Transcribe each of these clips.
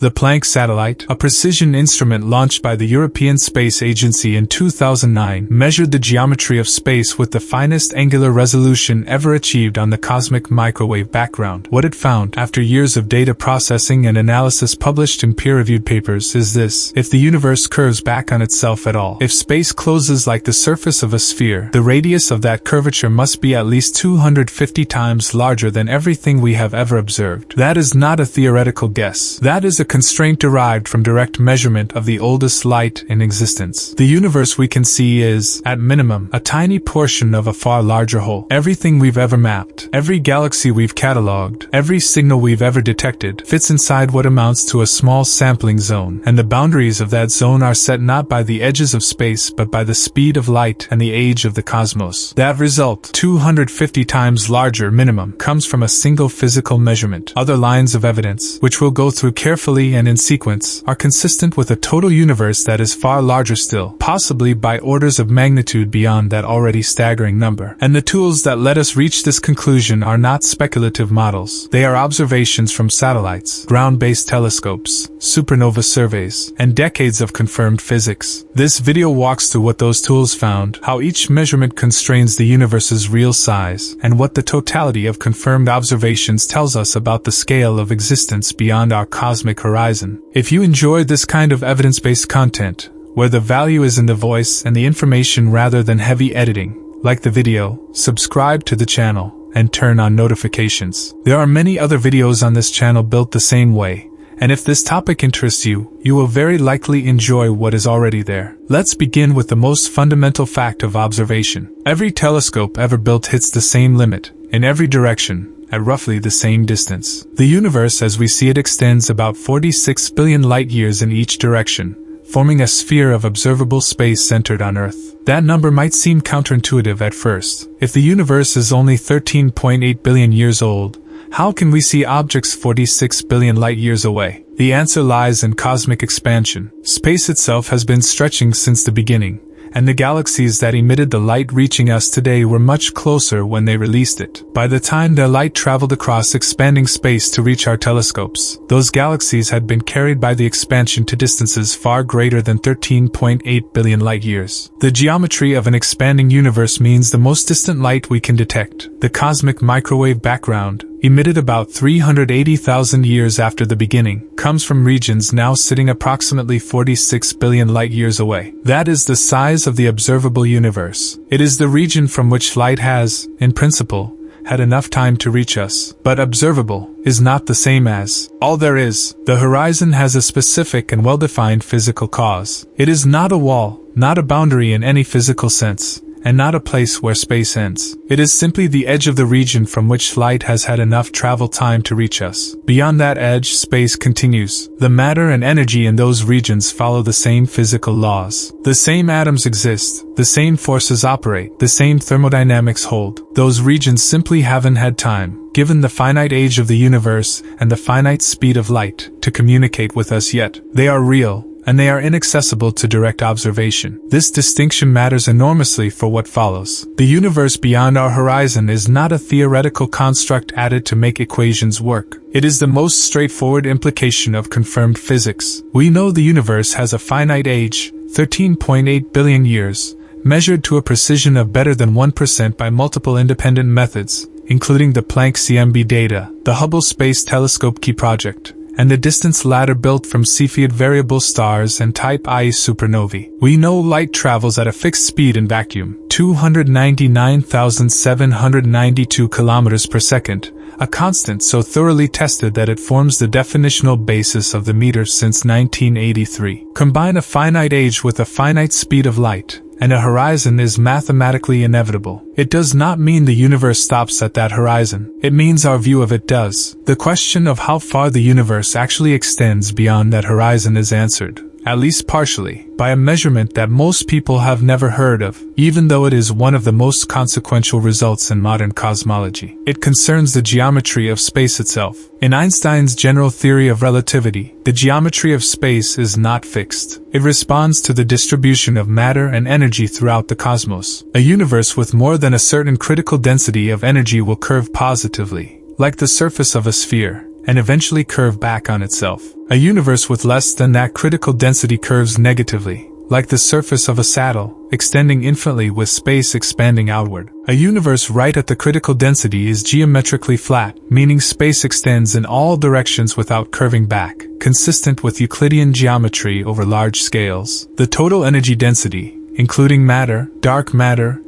The Planck satellite, a precision instrument launched by the European Space Agency in 2009, measured the geometry of space with the finest angular resolution ever achieved on the cosmic microwave background. What it found, after years of data processing and analysis published in peer-reviewed papers, is this: if the universe curves back on itself at all, if space closes like the surface of a sphere, the radius of that curvature must be at least 250 times larger than everything we have ever observed. That is not a theoretical guess. That is a constraint derived from direct measurement of the oldest light in existence. The universe we can see is, at minimum, a tiny portion of a far larger whole. Everything we've ever mapped, every galaxy we've catalogued, every signal we've ever detected, fits inside what amounts to a small sampling zone, and the boundaries of that zone are set not by the edges of space but by the speed of light and the age of the cosmos. That result, 250 times larger minimum, comes from a single physical measurement. Other lines of evidence, which we'll go through carefully and in sequence, are consistent with a total universe that is far larger still, possibly by orders of magnitude beyond that already staggering number. And the tools that let us reach this conclusion are not speculative models. They are observations from satellites, ground-based telescopes, supernova surveys, and decades of confirmed physics. This video walks through what those tools found, how each measurement constrains the universe's real size, and what the totality of confirmed observations tells us about the scale of existence beyond our cosmic horizon. If you enjoy this kind of evidence-based content, where the value is in the voice and the information rather than heavy editing, like the video, subscribe to the channel, and turn on notifications. There are many other videos on this channel built the same way, and if this topic interests you, you will very likely enjoy what is already there. Let's begin with the most fundamental fact of observation. Every telescope ever built hits the same limit, in every direction, at roughly the same distance. The universe as we see it extends about 46 billion light-years in each direction, forming a sphere of observable space centered on Earth. That number might seem counterintuitive at first. If the universe is only 13.8 billion years old, how can we see objects 46 billion light-years away? The answer lies in cosmic expansion. Space itself has been stretching since the beginning, and the galaxies that emitted the light reaching us today were much closer when they released it. By the time their light traveled across expanding space to reach our telescopes, those galaxies had been carried by the expansion to distances far greater than 13.8 billion light-years. The geometry of an expanding universe means the most distant light we can detect, the cosmic microwave background, emitted about 380,000 years after the beginning, comes from regions now sitting approximately 46 billion light-years away. That is the size of the observable universe. It is the region from which light has, in principle, had enough time to reach us. But observable is not the same as all there is. The horizon has a specific and well-defined physical cause. It is not a wall, not a boundary in any physical sense, and not a place where space ends. It is simply the edge of the region from which light has had enough travel time to reach us. Beyond that edge, space continues. The matter and energy in those regions follow the same physical laws. The same atoms exist, the same forces operate, the same thermodynamics hold. Those regions simply haven't had time, given the finite age of the universe and the finite speed of light, to communicate with us yet. They are real, and they are inaccessible to direct observation. This distinction matters enormously for what follows. The universe beyond our horizon is not a theoretical construct added to make equations work. It is the most straightforward implication of confirmed physics. We know the universe has a finite age, 13.8 billion years, measured to a precision of better than 1% by multiple independent methods, including the Planck CMB data, the Hubble Space Telescope Key Project, and the distance ladder built from Cepheid variable stars and type Ia supernovae. We know light travels at a fixed speed in vacuum, 299,792 kilometers per second, a constant so thoroughly tested that it forms the definitional basis of the meter since 1983. Combine a finite age with a finite speed of light, and a horizon is mathematically inevitable. It does not mean the universe stops at that horizon. It means our view of it does. The question of how far the universe actually extends beyond that horizon is answered, at least partially, by a measurement that most people have never heard of, even though it is one of the most consequential results in modern cosmology. It concerns the geometry of space itself. In Einstein's general theory of relativity, the geometry of space is not fixed. It responds to the distribution of matter and energy throughout the cosmos. A universe with more than a certain critical density of energy will curve positively, like the surface of a sphere, and eventually curve back on itself. A universe with less than that critical density curves negatively, like the surface of a saddle, extending infinitely with space expanding outward. A universe right at the critical density is geometrically flat, meaning space extends in all directions without curving back, consistent with Euclidean geometry over large scales. The total energy density, including matter,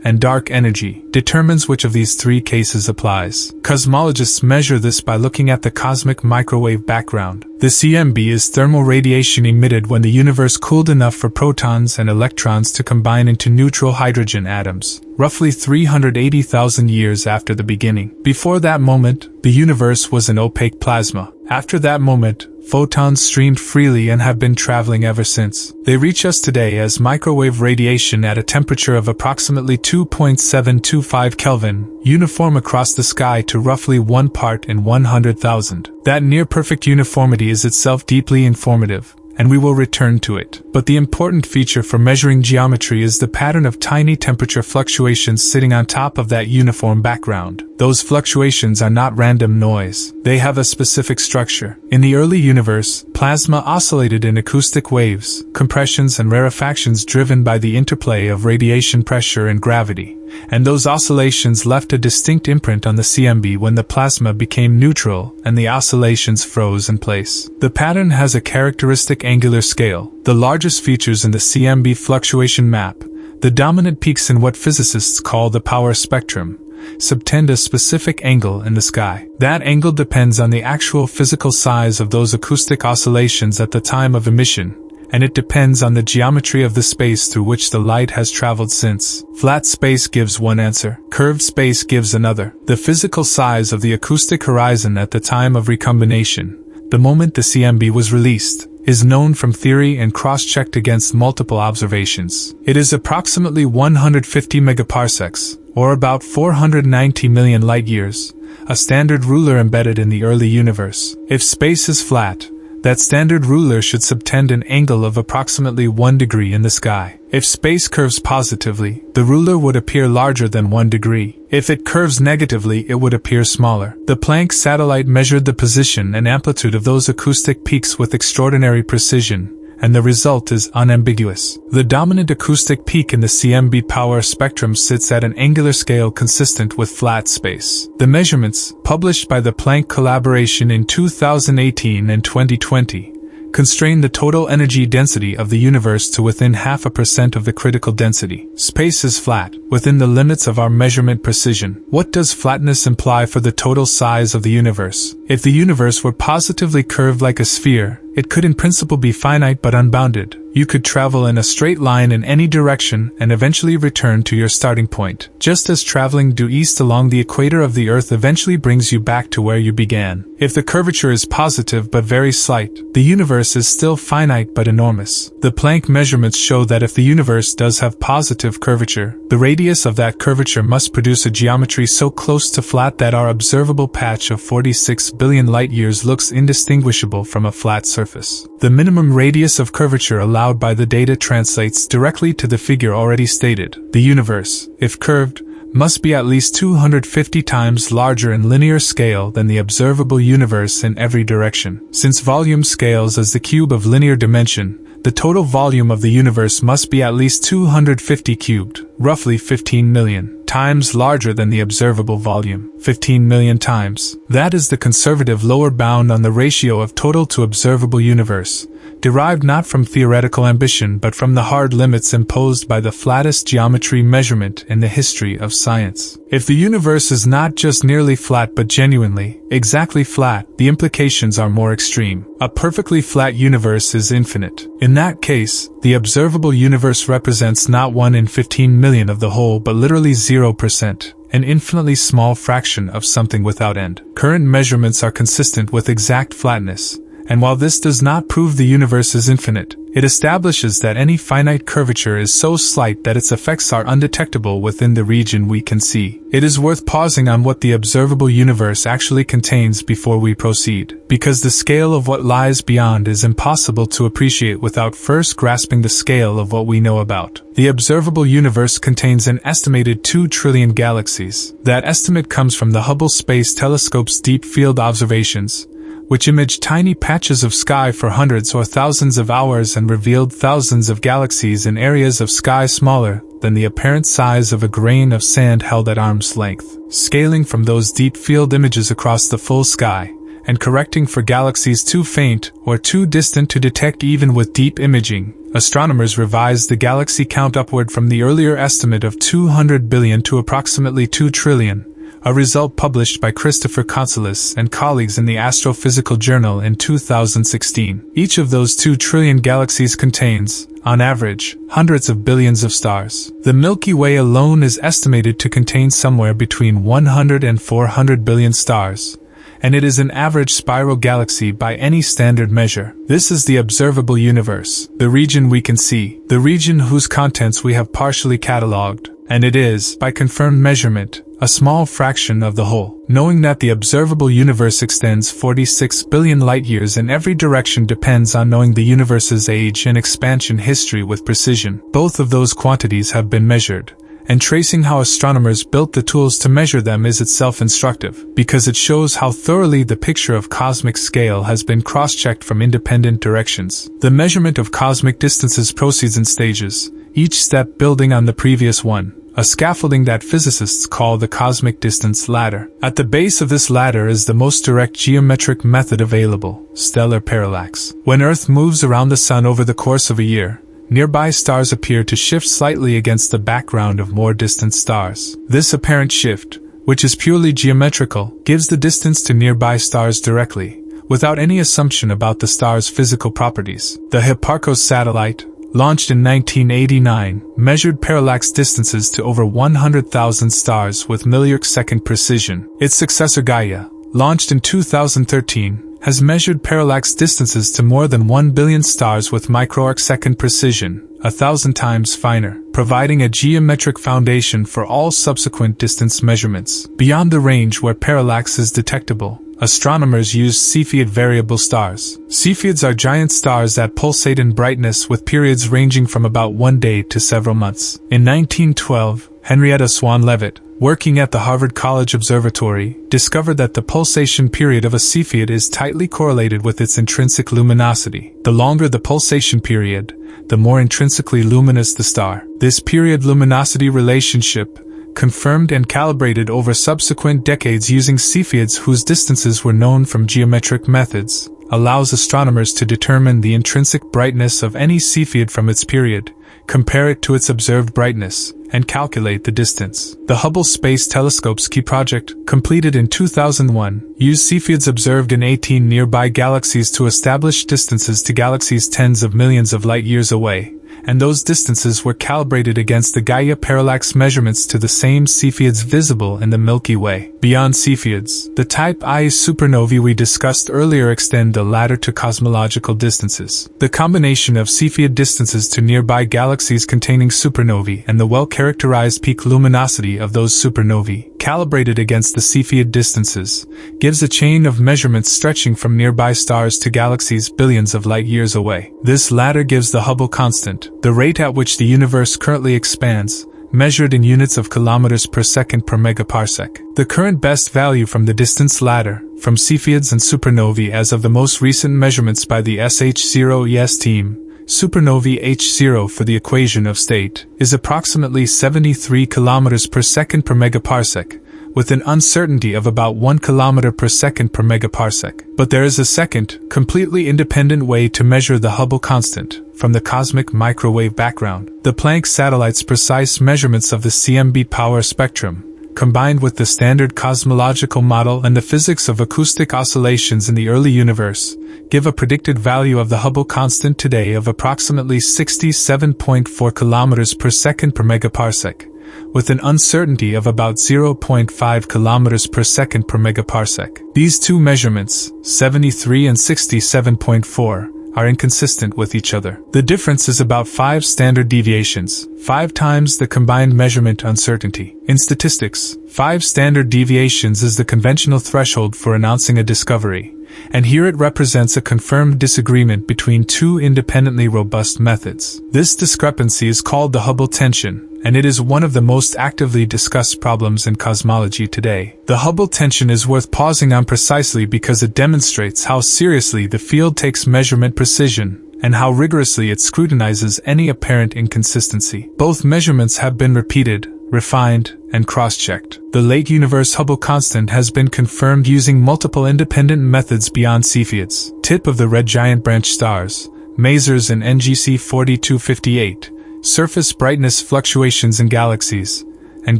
and dark energy, determines which of these three cases applies. Cosmologists measure this by looking at the cosmic microwave background. The CMB is thermal radiation emitted when the universe cooled enough for protons and electrons to combine into neutral hydrogen atoms, roughly 380,000 years after the beginning. Before that moment, the universe was an opaque plasma. After that moment, photons streamed freely and have been traveling ever since. They reach us today as microwave radiation at a temperature of approximately 2.725 Kelvin, uniform across the sky to roughly 1 part in 100,000. That near-perfect uniformity is itself deeply informative, and we will return to it. But the important feature for measuring geometry is the pattern of tiny temperature fluctuations sitting on top of that uniform background. Those fluctuations are not random noise. They have a specific structure. In the early universe, plasma oscillated in acoustic waves, compressions and rarefactions driven by the interplay of radiation pressure and gravity, and those oscillations left a distinct imprint on the CMB when the plasma became neutral and the oscillations froze in place. The pattern has a characteristic angular scale. The largest features in the CMB fluctuation map, the dominant peaks in what physicists call the power spectrum, subtend a specific angle in the sky. That angle depends on the actual physical size of those acoustic oscillations at the time of emission, and it depends on the geometry of the space through which the light has traveled since. Flat space gives one answer, curved space gives another. The physical size of the acoustic horizon at the time of recombination, the moment the CMB was released, is known from theory and cross-checked against multiple observations. It is approximately 150 megaparsecs, or about 490 million light-years, a standard ruler embedded in the early universe. If space is flat, that standard ruler should subtend an angle of approximately 1 degree in the sky. If space curves positively, the ruler would appear larger than 1 degree. If it curves negatively, it would appear smaller. The Planck satellite measured the position and amplitude of those acoustic peaks with extraordinary precision, and the result is unambiguous. The dominant acoustic peak in the CMB power spectrum sits at an angular scale consistent with flat space. The measurements, published by the Planck collaboration in 2018 and 2020, constrain the total energy density of the universe to within 0.5% of the critical density. Space is flat, within the limits of our measurement precision. What does flatness imply for the total size of the universe? If the universe were positively curved like a sphere, it could in principle be finite but unbounded. You could travel in a straight line in any direction and eventually return to your starting point, just as traveling due east along the equator of the Earth eventually brings you back to where you began. If the curvature is positive but very slight, the universe is still finite but enormous. The Planck measurements show that if the universe does have positive curvature, the radius of that curvature must produce a geometry so close to flat that our observable patch of 46 billion light-years looks indistinguishable from a flat surface. The minimum radius of curvature allowed by the data translates directly to the figure already stated. The universe, if curved, must be at least 250 times larger in linear scale than the observable universe in every direction. Since volume scales as the cube of linear dimension, the total volume of the universe must be at least 250 cubed, roughly 15 million times larger than the observable volume, 15 million times. That is the conservative lower bound on the ratio of total to observable universe, derived not from theoretical ambition but from the hard limits imposed by the flattest geometry measurement in the history of science. If the universe is not just nearly flat but genuinely, exactly flat, the implications are more extreme. A perfectly flat universe is infinite. In that case, the observable universe represents not 1 in 15 million of the whole but literally 0%. An infinitely small fraction of something without end. Current measurements are consistent with exact flatness, and while this does not prove the universe is infinite, it establishes that any finite curvature is so slight that its effects are undetectable within the region we can see. It is worth pausing on what the observable universe actually contains before we proceed, because the scale of what lies beyond is impossible to appreciate without first grasping the scale of what we know about. The observable universe contains an estimated 2 trillion galaxies. That estimate comes from the Hubble Space Telescope's deep field observations, which imaged tiny patches of sky for hundreds or thousands of hours and revealed thousands of galaxies in areas of sky smaller than the apparent size of a grain of sand held at arm's length. Scaling from those deep field images across the full sky, and correcting for galaxies too faint or too distant to detect even with deep imaging, astronomers revised the galaxy count upward from the earlier estimate of 200 billion to approximately 2 trillion, a result published by Christopher Consolis and colleagues in the Astrophysical Journal in 2016. Each of those 2 trillion galaxies contains, on average, hundreds of billions of stars. The Milky Way alone is estimated to contain somewhere between 100 and 400 billion stars, and it is an average spiral galaxy by any standard measure. This is the observable universe, the region we can see, the region whose contents we have partially catalogued, and it is, by confirmed measurement, a small fraction of the whole. Knowing that the observable universe extends 46 billion light-years in every direction depends on knowing the universe's age and expansion history with precision. Both of those quantities have been measured, and tracing how astronomers built the tools to measure them is itself instructive, because it shows how thoroughly the picture of cosmic scale has been cross-checked from independent directions. The measurement of cosmic distances proceeds in stages, each step building on the previous one, a scaffolding that physicists call the cosmic distance ladder. At the base of this ladder is the most direct geometric method available, stellar parallax. When Earth moves around the Sun over the course of a year, nearby stars appear to shift slightly against the background of more distant stars. This apparent shift, which is purely geometrical, gives the distance to nearby stars directly, without any assumption about the star's physical properties. The Hipparcos satellite, launched in 1989, measured parallax distances to over 100,000 stars with milliarc-second precision. Its successor Gaia, launched in 2013, has measured parallax distances to more than 1 billion stars with microarc-second precision, 1,000 times finer, providing a geometric foundation for all subsequent distance measurements. Beyond the range where parallax is detectable, astronomers use Cepheid variable stars. Cepheids are giant stars that pulsate in brightness with periods ranging from about 1 day to several months. In 1912, Henrietta Swan Leavitt, working at the Harvard College Observatory, discovered that the pulsation period of a Cepheid is tightly correlated with its intrinsic luminosity. The longer the pulsation period, the more intrinsically luminous the star. This period-luminosity relationship, confirmed and calibrated over subsequent decades using Cepheids whose distances were known from geometric methods, allows astronomers to determine the intrinsic brightness of any Cepheid from its period, compare it to its observed brightness, and calculate the distance. The Hubble Space Telescope's key project, completed in 2001, used Cepheids observed in 18 nearby galaxies to establish distances to galaxies tens of millions of light-years away, and those distances were calibrated against the Gaia parallax measurements to the same Cepheids visible in the Milky Way. Beyond Cepheids, the Type I supernovae we discussed earlier extend the ladder to cosmological distances. The combination of Cepheid distances to nearby galaxies containing supernovae and the well-characterized peak luminosity of those supernovae, calibrated against the Cepheid distances, gives a chain of measurements stretching from nearby stars to galaxies billions of light-years away. This ladder gives the Hubble constant, the rate at which the universe currently expands, measured in units of kilometers per second per megaparsec. The current best value from the distance ladder, from Cepheids and supernovae as of the most recent measurements by the SH0ES team, supernovae H0 for the equation of state, is approximately 73 kilometers per second per megaparsec, with an uncertainty of about 1 kilometer per second per megaparsec. But there is a second, completely independent way to measure the Hubble constant, from the cosmic microwave background. The Planck satellite's precise measurements of the CMB power spectrum, combined with the standard cosmological model and the physics of acoustic oscillations in the early universe, give a predicted value of the Hubble constant today of approximately 67.4 kilometers per second per megaparsec, with an uncertainty of about 0.5 kilometers per second per megaparsec. These two measurements, 73 and 67.4, are inconsistent with each other. The difference is about 5 standard deviations, 5 times the combined measurement uncertainty. In statistics, 5 standard deviations is the conventional threshold for announcing a discovery, and here it represents a confirmed disagreement between two independently robust methods. This discrepancy is called the Hubble tension, and it is one of the most actively discussed problems in cosmology today. The Hubble tension is worth pausing on precisely because it demonstrates how seriously the field takes measurement precision, and how rigorously it scrutinizes any apparent inconsistency. Both measurements have been repeated, refined, and cross-checked. The late-universe Hubble constant has been confirmed using multiple independent methods beyond Cepheids, tip of the red giant branch stars, masers in NGC 4258, surface brightness fluctuations in galaxies, and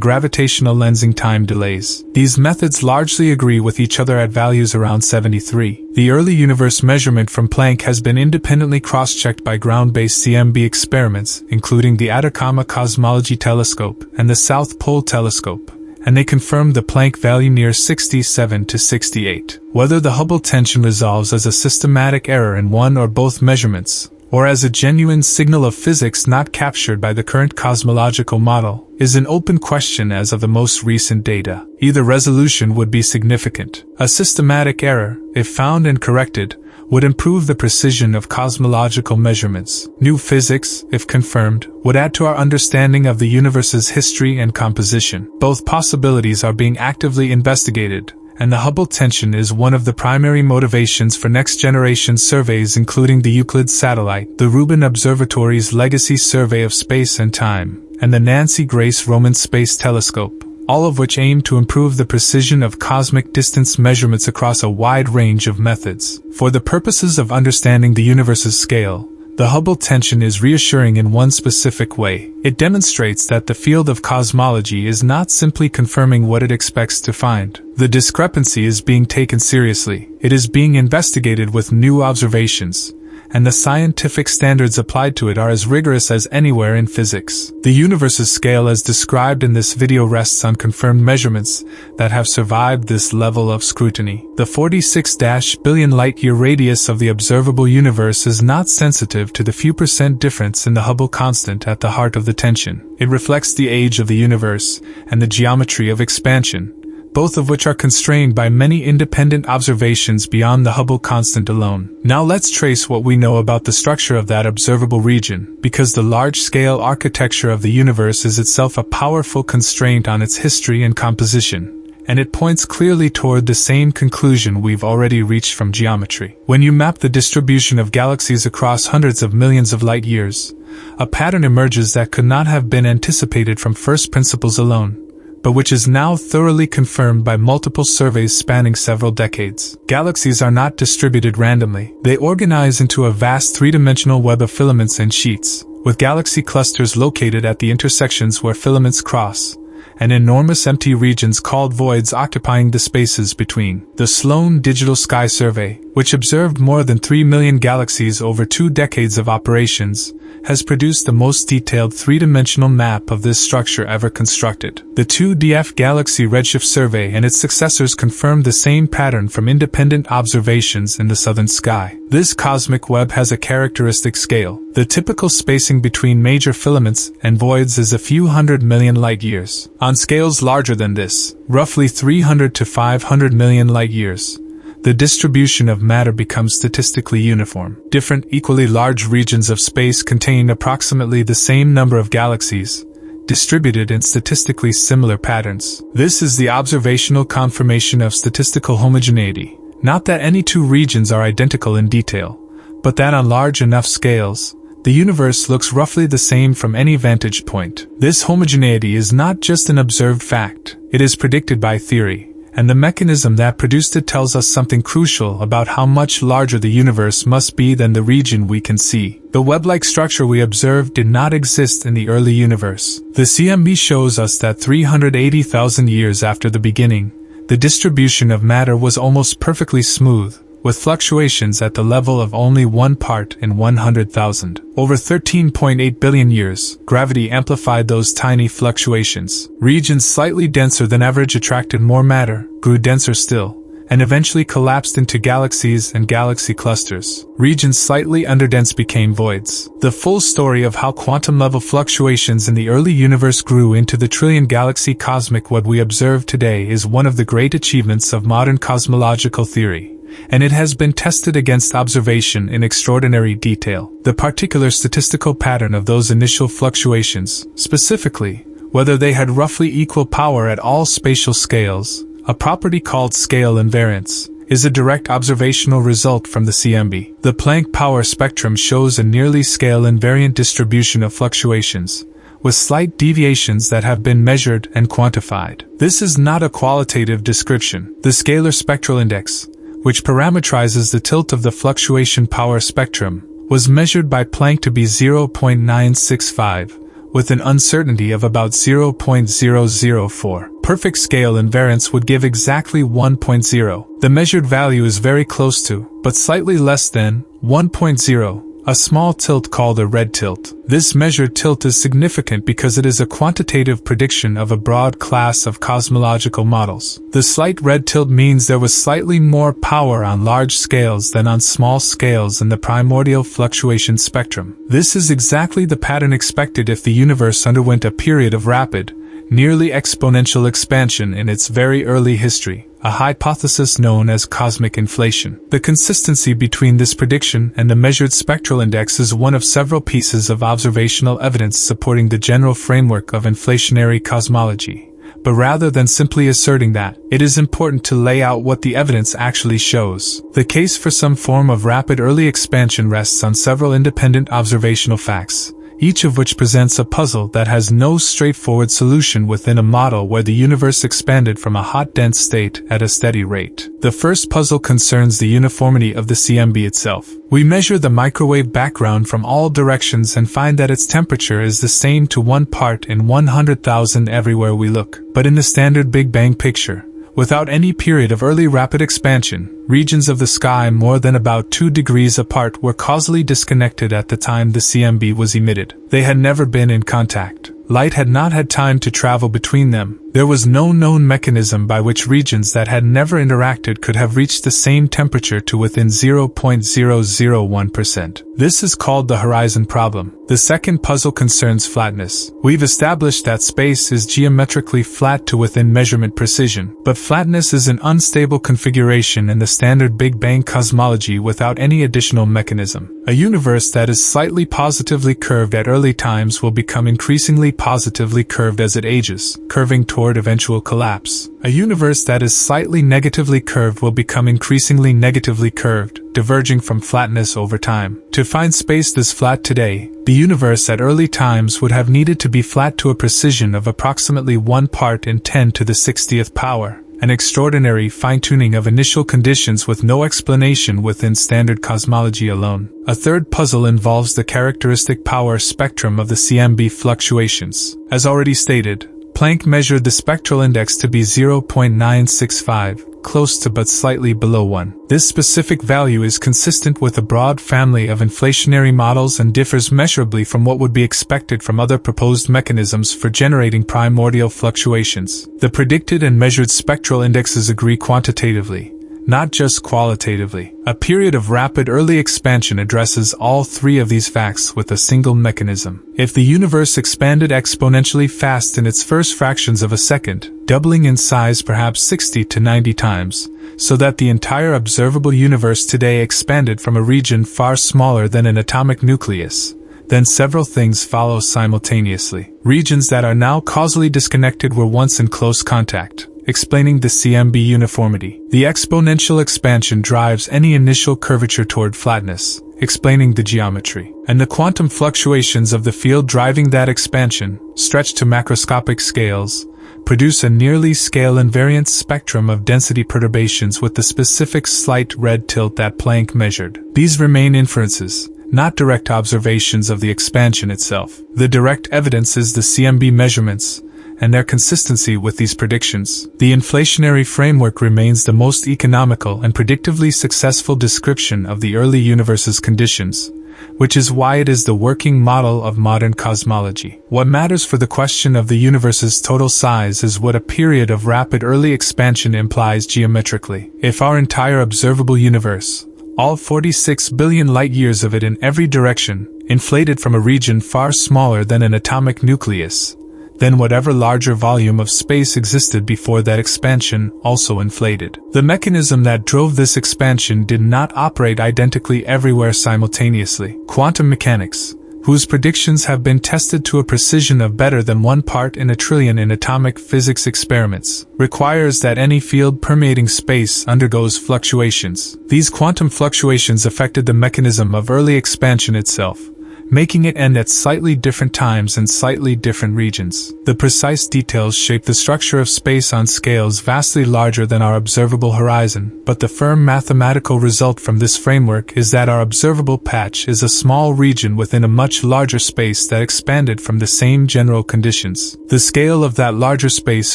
gravitational lensing time delays. These methods largely agree with each other at values around 73. The early universe measurement from Planck has been independently cross-checked by ground-based CMB experiments, including the Atacama Cosmology Telescope and the South Pole Telescope, and they confirmed the Planck value near 67 to 68. Whether the Hubble tension resolves as a systematic error in one or both measurements, or as a genuine signal of physics not captured by the current cosmological model, is an open question as of the most recent data. Either resolution would be significant. A systematic error, if found and corrected, would improve the precision of cosmological measurements. New physics, if confirmed, would add to our understanding of the universe's history and composition. Both possibilities are being actively investigated, and the Hubble tension is one of the primary motivations for next-generation surveys, including the Euclid satellite, the Rubin Observatory's Legacy Survey of Space and Time, and the Nancy Grace Roman Space Telescope, all of which aim to improve the precision of cosmic distance measurements across a wide range of methods. For the purposes of understanding the universe's scale, the Hubble tension is reassuring in one specific way. It demonstrates that the field of cosmology is not simply confirming what it expects to find. The discrepancy is being taken seriously. It is being investigated with new observations, and the scientific standards applied to it are as rigorous as anywhere in physics. The universe's scale as described in this video rests on confirmed measurements that have survived this level of scrutiny. The 46 billion light-year radius of the observable universe is not sensitive to the few percent difference in the Hubble constant at the heart of the tension. It reflects the age of the universe and the geometry of expansion, both of which are constrained by many independent observations beyond the Hubble constant alone. Now let's trace what we know about the structure of that observable region, because the large-scale architecture of the universe is itself a powerful constraint on its history and composition, and it points clearly toward the same conclusion we've already reached from geometry. When you map the distribution of galaxies across hundreds of millions of light-years, a pattern emerges that could not have been anticipated from first principles alone, but which is now thoroughly confirmed by multiple surveys spanning several decades. Galaxies are not distributed randomly. They organize into a vast three-dimensional web of filaments and sheets, with galaxy clusters located at the intersections where filaments cross, and enormous empty regions called voids occupying the spaces between. The Sloan Digital Sky Survey, which observed more than 3 million galaxies over 2 decades of operations, has produced the most detailed three-dimensional map of this structure ever constructed. The 2DF Galaxy Redshift Survey and its successors confirmed the same pattern from independent observations in the southern sky. This cosmic web has a characteristic scale. The typical spacing between major filaments and voids is a few hundred million light-years. On scales larger than this, roughly 300 to 500 million light-years, the distribution of matter becomes statistically uniform. Different, equally large regions of space contain approximately the same number of galaxies, distributed in statistically similar patterns. This is the observational confirmation of statistical homogeneity. Not that any two regions are identical in detail, but that on large enough scales, the universe looks roughly the same from any vantage point. This homogeneity is not just an observed fact, it is predicted by theory, and the mechanism that produced it tells us something crucial about how much larger the universe must be than the region we can see. The web-like structure we observed did not exist in the early universe. The CMB shows us that 380,000 years after the beginning, the distribution of matter was almost perfectly smooth, with fluctuations at the level of only 1 part in 100,000. Over 13.8 billion years, gravity amplified those tiny fluctuations. Regions slightly denser than average attracted more matter, grew denser still, and eventually collapsed into galaxies and galaxy clusters. Regions slightly underdense became voids. The full story of how quantum-level fluctuations in the early universe grew into the trillion-galaxy cosmic web we observe today is one of the great achievements of modern cosmological theory, and it has been tested against observation in extraordinary detail. The particular statistical pattern of those initial fluctuations, specifically, whether they had roughly equal power at all spatial scales, a property called scale invariance, is a direct observational result from the CMB. The Planck power spectrum shows a nearly scale invariant distribution of fluctuations, with slight deviations that have been measured and quantified. This is not a qualitative description. The scalar spectral index, which parameterizes the tilt of the fluctuation power spectrum, was measured by Planck to be 0.965, with an uncertainty of about 0.004. Perfect scale invariance would give exactly 1.0. The measured value is very close to, but slightly less than, 1.0. A small tilt called a red tilt. This measured tilt is significant because it is a quantitative prediction of a broad class of cosmological models. The slight red tilt means there was slightly more power on large scales than on small scales in the primordial fluctuation spectrum. This is exactly the pattern expected if the universe underwent a period of rapid, nearly exponential expansion in its very early history, a hypothesis known as cosmic inflation. The consistency between this prediction and the measured spectral index is one of several pieces of observational evidence supporting the general framework of inflationary cosmology. But rather than simply asserting that, it is important to lay out what the evidence actually shows. The case for some form of rapid early expansion rests on several independent observational facts, each of which presents a puzzle that has no straightforward solution within a model where the universe expanded from a hot dense state at a steady rate. The first puzzle concerns the uniformity of the CMB itself. We measure the microwave background from all directions and find that its temperature is the same to 1 part in 100,000 everywhere we look. But in the standard Big Bang picture, without any period of early rapid expansion, regions of the sky more than about 2 degrees apart were causally disconnected at the time the CMB was emitted. They had never been in contact. Light had not had time to travel between them. There was no known mechanism by which regions that had never interacted could have reached the same temperature to within 0.001%. This is called the horizon problem. The second puzzle concerns flatness. We've established that space is geometrically flat to within measurement precision, but flatness is an unstable configuration in the standard Big Bang cosmology without any additional mechanism. A universe that is slightly positively curved at early times will become increasingly positively curved as it ages, curving toward eventual collapse. A universe that is slightly negatively curved will become increasingly negatively curved, diverging from flatness over time. To find space this flat today, the universe at early times would have needed to be flat to a precision of approximately 1 part in 10 to the 60th power. An extraordinary fine-tuning of initial conditions with no explanation within standard cosmology alone. A third puzzle involves the characteristic power spectrum of the CMB fluctuations. As already stated, Planck measured the spectral index to be 0.965, close to but slightly below 1. This specific value is consistent with a broad family of inflationary models and differs measurably from what would be expected from other proposed mechanisms for generating primordial fluctuations. The predicted and measured spectral indexes agree quantitatively, not just qualitatively. A period of rapid early expansion addresses all 3 of these facts with a single mechanism. If the universe expanded exponentially fast in its first fractions of a second, doubling in size perhaps 60 to 90 times, so that the entire observable universe today expanded from a region far smaller than an atomic nucleus, then several things follow simultaneously. Regions that are now causally disconnected were once in close contact, explaining the CMB uniformity. The exponential expansion drives any initial curvature toward flatness, explaining the geometry. And the quantum fluctuations of the field driving that expansion, stretched to macroscopic scales, produce a nearly scale-invariant spectrum of density perturbations with the specific slight red tilt that Planck measured. These remain inferences, not direct observations of the expansion itself. The direct evidence is the CMB measurements, and their consistency with these predictions. The inflationary framework remains the most economical and predictively successful description of the early universe's conditions, which is why it is the working model of modern cosmology. What matters for the question of the universe's total size is what a period of rapid early expansion implies geometrically. If our entire observable universe, all 46 billion light-years of it in every direction, inflated from a region far smaller than an atomic nucleus, then whatever larger volume of space existed before that expansion also inflated. The mechanism that drove this expansion did not operate identically everywhere simultaneously. Quantum mechanics, whose predictions have been tested to a precision of better than 1 part in a trillion in atomic physics experiments, requires that any field permeating space undergoes fluctuations. These quantum fluctuations affected the mechanism of early expansion itself, making it end at slightly different times in slightly different regions. The precise details shape the structure of space on scales vastly larger than our observable horizon, but the firm mathematical result from this framework is that our observable patch is a small region within a much larger space that expanded from the same general conditions. The scale of that larger space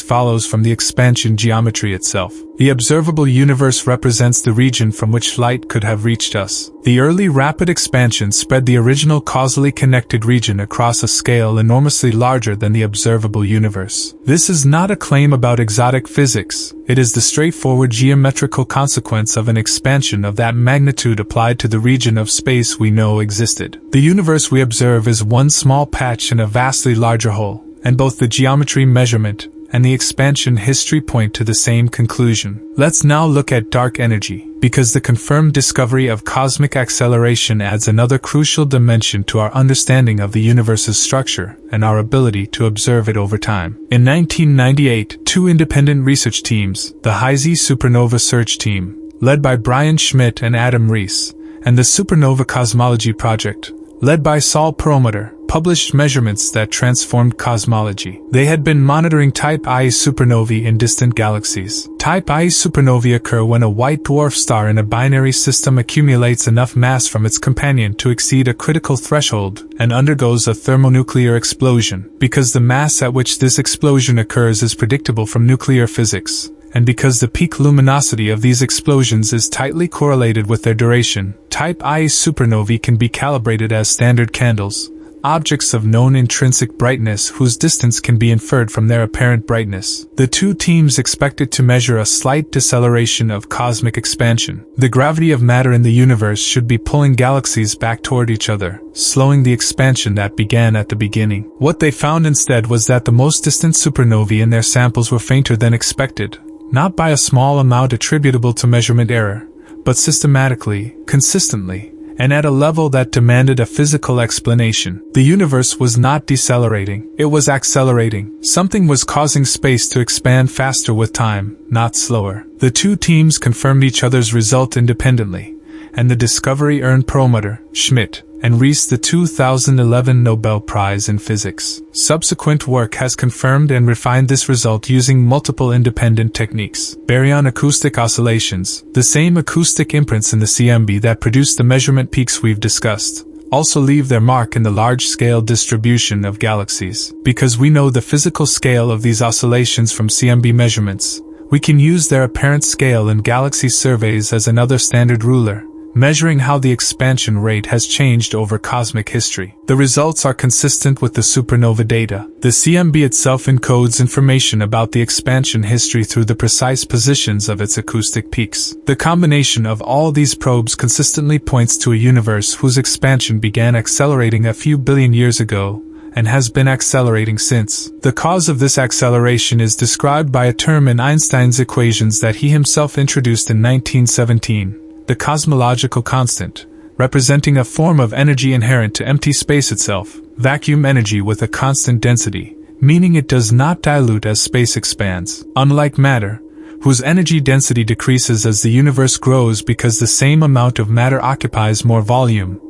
follows from the expansion geometry itself. The observable universe represents the region from which light could have reached us. The early rapid expansion spread the original causally connected region across a scale enormously larger than the observable universe. This is not a claim about exotic physics, it is the straightforward geometrical consequence of an expansion of that magnitude applied to the region of space we know existed. The universe we observe is one small patch in a vastly larger whole, and both the geometry measurement and the expansion history point to the same conclusion. Let's now look at dark energy, because the confirmed discovery of cosmic acceleration adds another crucial dimension to our understanding of the universe's structure and our ability to observe it over time. In 1998, 2 independent research teams, the HISE Supernova Search Team, led by Brian Schmidt and Adam Rees, and the Supernova Cosmology Project, led by Saul Perlmutter, published measurements that transformed cosmology. They had been monitoring Type Ia supernovae in distant galaxies. Type Ia supernovae occur when a white dwarf star in a binary system accumulates enough mass from its companion to exceed a critical threshold and undergoes a thermonuclear explosion. Because the mass at which this explosion occurs is predictable from nuclear physics, and because the peak luminosity of these explosions is tightly correlated with their duration, Type Ia supernovae can be calibrated as standard candles, objects of known intrinsic brightness whose distance can be inferred from their apparent brightness. The 2 teams expected to measure a slight deceleration of cosmic expansion. The gravity of matter in the universe should be pulling galaxies back toward each other, slowing the expansion that began at the beginning. What they found instead was that the most distant supernovae in their samples were fainter than expected, not by a small amount attributable to measurement error, but systematically, consistently, and at a level that demanded a physical explanation. The universe was not decelerating, it was accelerating. Something was causing space to expand faster with time, not slower. The 2 teams confirmed each other's result independently, and the discovery earned Perlmutter, Schmidt, and Rees the 2011 Nobel Prize in Physics. Subsequent work has confirmed and refined this result using multiple independent techniques. Baryon acoustic oscillations, the same acoustic imprints in the CMB that produce the measurement peaks we've discussed, also leave their mark in the large-scale distribution of galaxies. Because we know the physical scale of these oscillations from CMB measurements, we can use their apparent scale in galaxy surveys as another standard ruler, measuring how the expansion rate has changed over cosmic history. The results are consistent with the supernova data. The CMB itself encodes information about the expansion history through the precise positions of its acoustic peaks. The combination of all these probes consistently points to a universe whose expansion began accelerating a few billion years ago, and has been accelerating since. The cause of this acceleration is described by a term in Einstein's equations that he himself introduced in 1917. The cosmological constant, representing a form of energy inherent to empty space itself, vacuum energy with a constant density, meaning it does not dilute as space expands. Unlike matter, whose energy density decreases as the universe grows because the same amount of matter occupies more volume,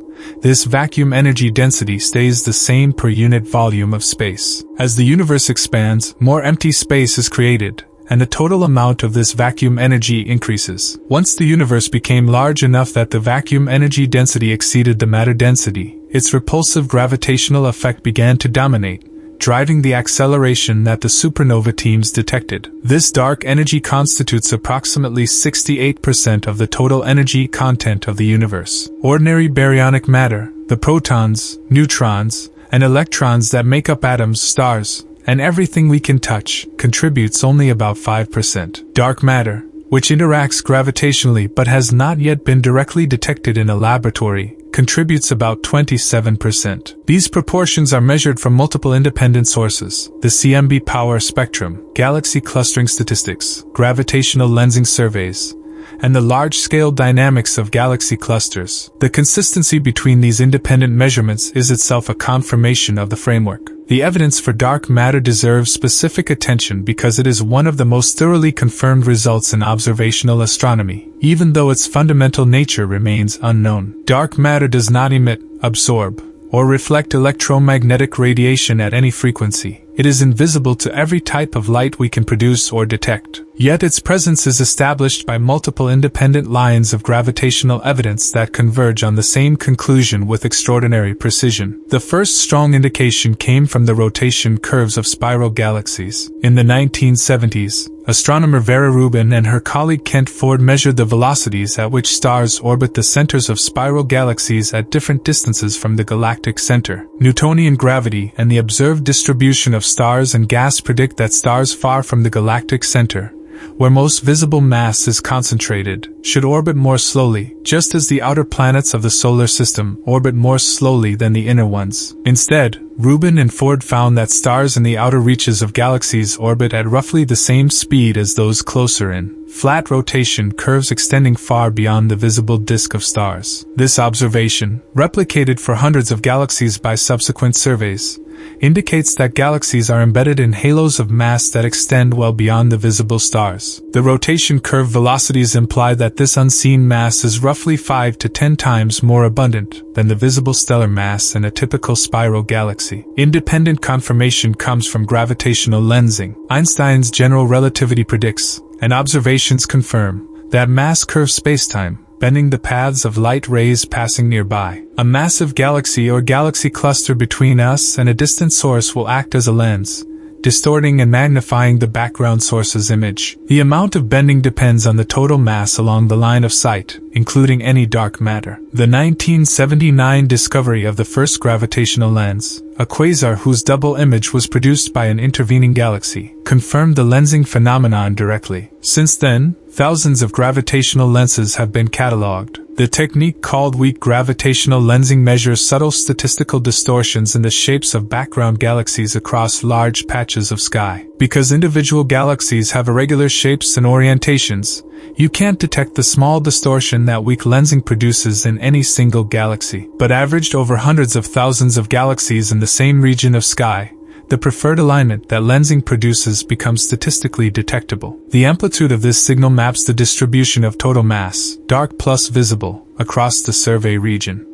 this vacuum energy density stays the same per unit volume of space. As the universe expands, more empty space is created, and the total amount of this vacuum energy increases. Once the universe became large enough that the vacuum energy density exceeded the matter density, its repulsive gravitational effect began to dominate, driving the acceleration that the supernova teams detected. This dark energy constitutes approximately 68% of the total energy content of the universe. Ordinary baryonic matter, the protons, neutrons, and electrons that make up atoms, stars, and everything we can touch, contributes only about 5%. Dark matter, which interacts gravitationally but has not yet been directly detected in a laboratory, contributes about 27%. These proportions are measured from multiple independent sources: the CMB power spectrum, galaxy clustering statistics, gravitational lensing surveys, and the large-scale dynamics of galaxy clusters. The consistency between these independent measurements is itself a confirmation of the framework. The evidence for dark matter deserves specific attention because it is one of the most thoroughly confirmed results in observational astronomy, even though its fundamental nature remains unknown. Dark matter does not emit, absorb, or reflect electromagnetic radiation at any frequency. It is invisible to every type of light we can produce or detect. Yet its presence is established by multiple independent lines of gravitational evidence that converge on the same conclusion with extraordinary precision. The first strong indication came from the rotation curves of spiral galaxies. In the 1970s, astronomer Vera Rubin and her colleague Kent Ford measured the velocities at which stars orbit the centers of spiral galaxies at different distances from the galactic center. Newtonian gravity and the observed distribution of stars and gas predict that stars far from the galactic center, where most visible mass is concentrated, should orbit more slowly, just as the outer planets of the solar system orbit more slowly than the inner ones. Instead, Rubin and Ford found that stars in the outer reaches of galaxies orbit at roughly the same speed as those closer in, flat rotation curves extending far beyond the visible disk of stars. This observation, replicated for hundreds of galaxies by subsequent surveys, indicates that galaxies are embedded in halos of mass that extend well beyond the visible stars. The rotation curve velocities imply that this unseen mass is roughly 5 to 10 times more abundant than the visible stellar mass in a typical spiral galaxy. Independent confirmation comes from gravitational lensing. Einstein's general relativity predicts, and observations confirm, that mass curves spacetime, bending the paths of light rays passing nearby. A massive galaxy or galaxy cluster between us and a distant source will act as a lens, distorting and magnifying the background source's image. The amount of bending depends on the total mass along the line of sight, including any dark matter. The 1979 discovery of the first gravitational lens, a quasar whose double image was produced by an intervening galaxy, confirmed the lensing phenomenon directly. Since then, thousands of gravitational lenses have been catalogued. The technique called weak gravitational lensing measures subtle statistical distortions in the shapes of background galaxies across large patches of sky. Because individual galaxies have irregular shapes and orientations, you can't detect the small distortion that weak lensing produces in any single galaxy. But averaged over hundreds of thousands of galaxies in the same region of sky, the preferred alignment that lensing produces becomes statistically detectable. The amplitude of this signal maps the distribution of total mass, dark plus visible, across the survey region.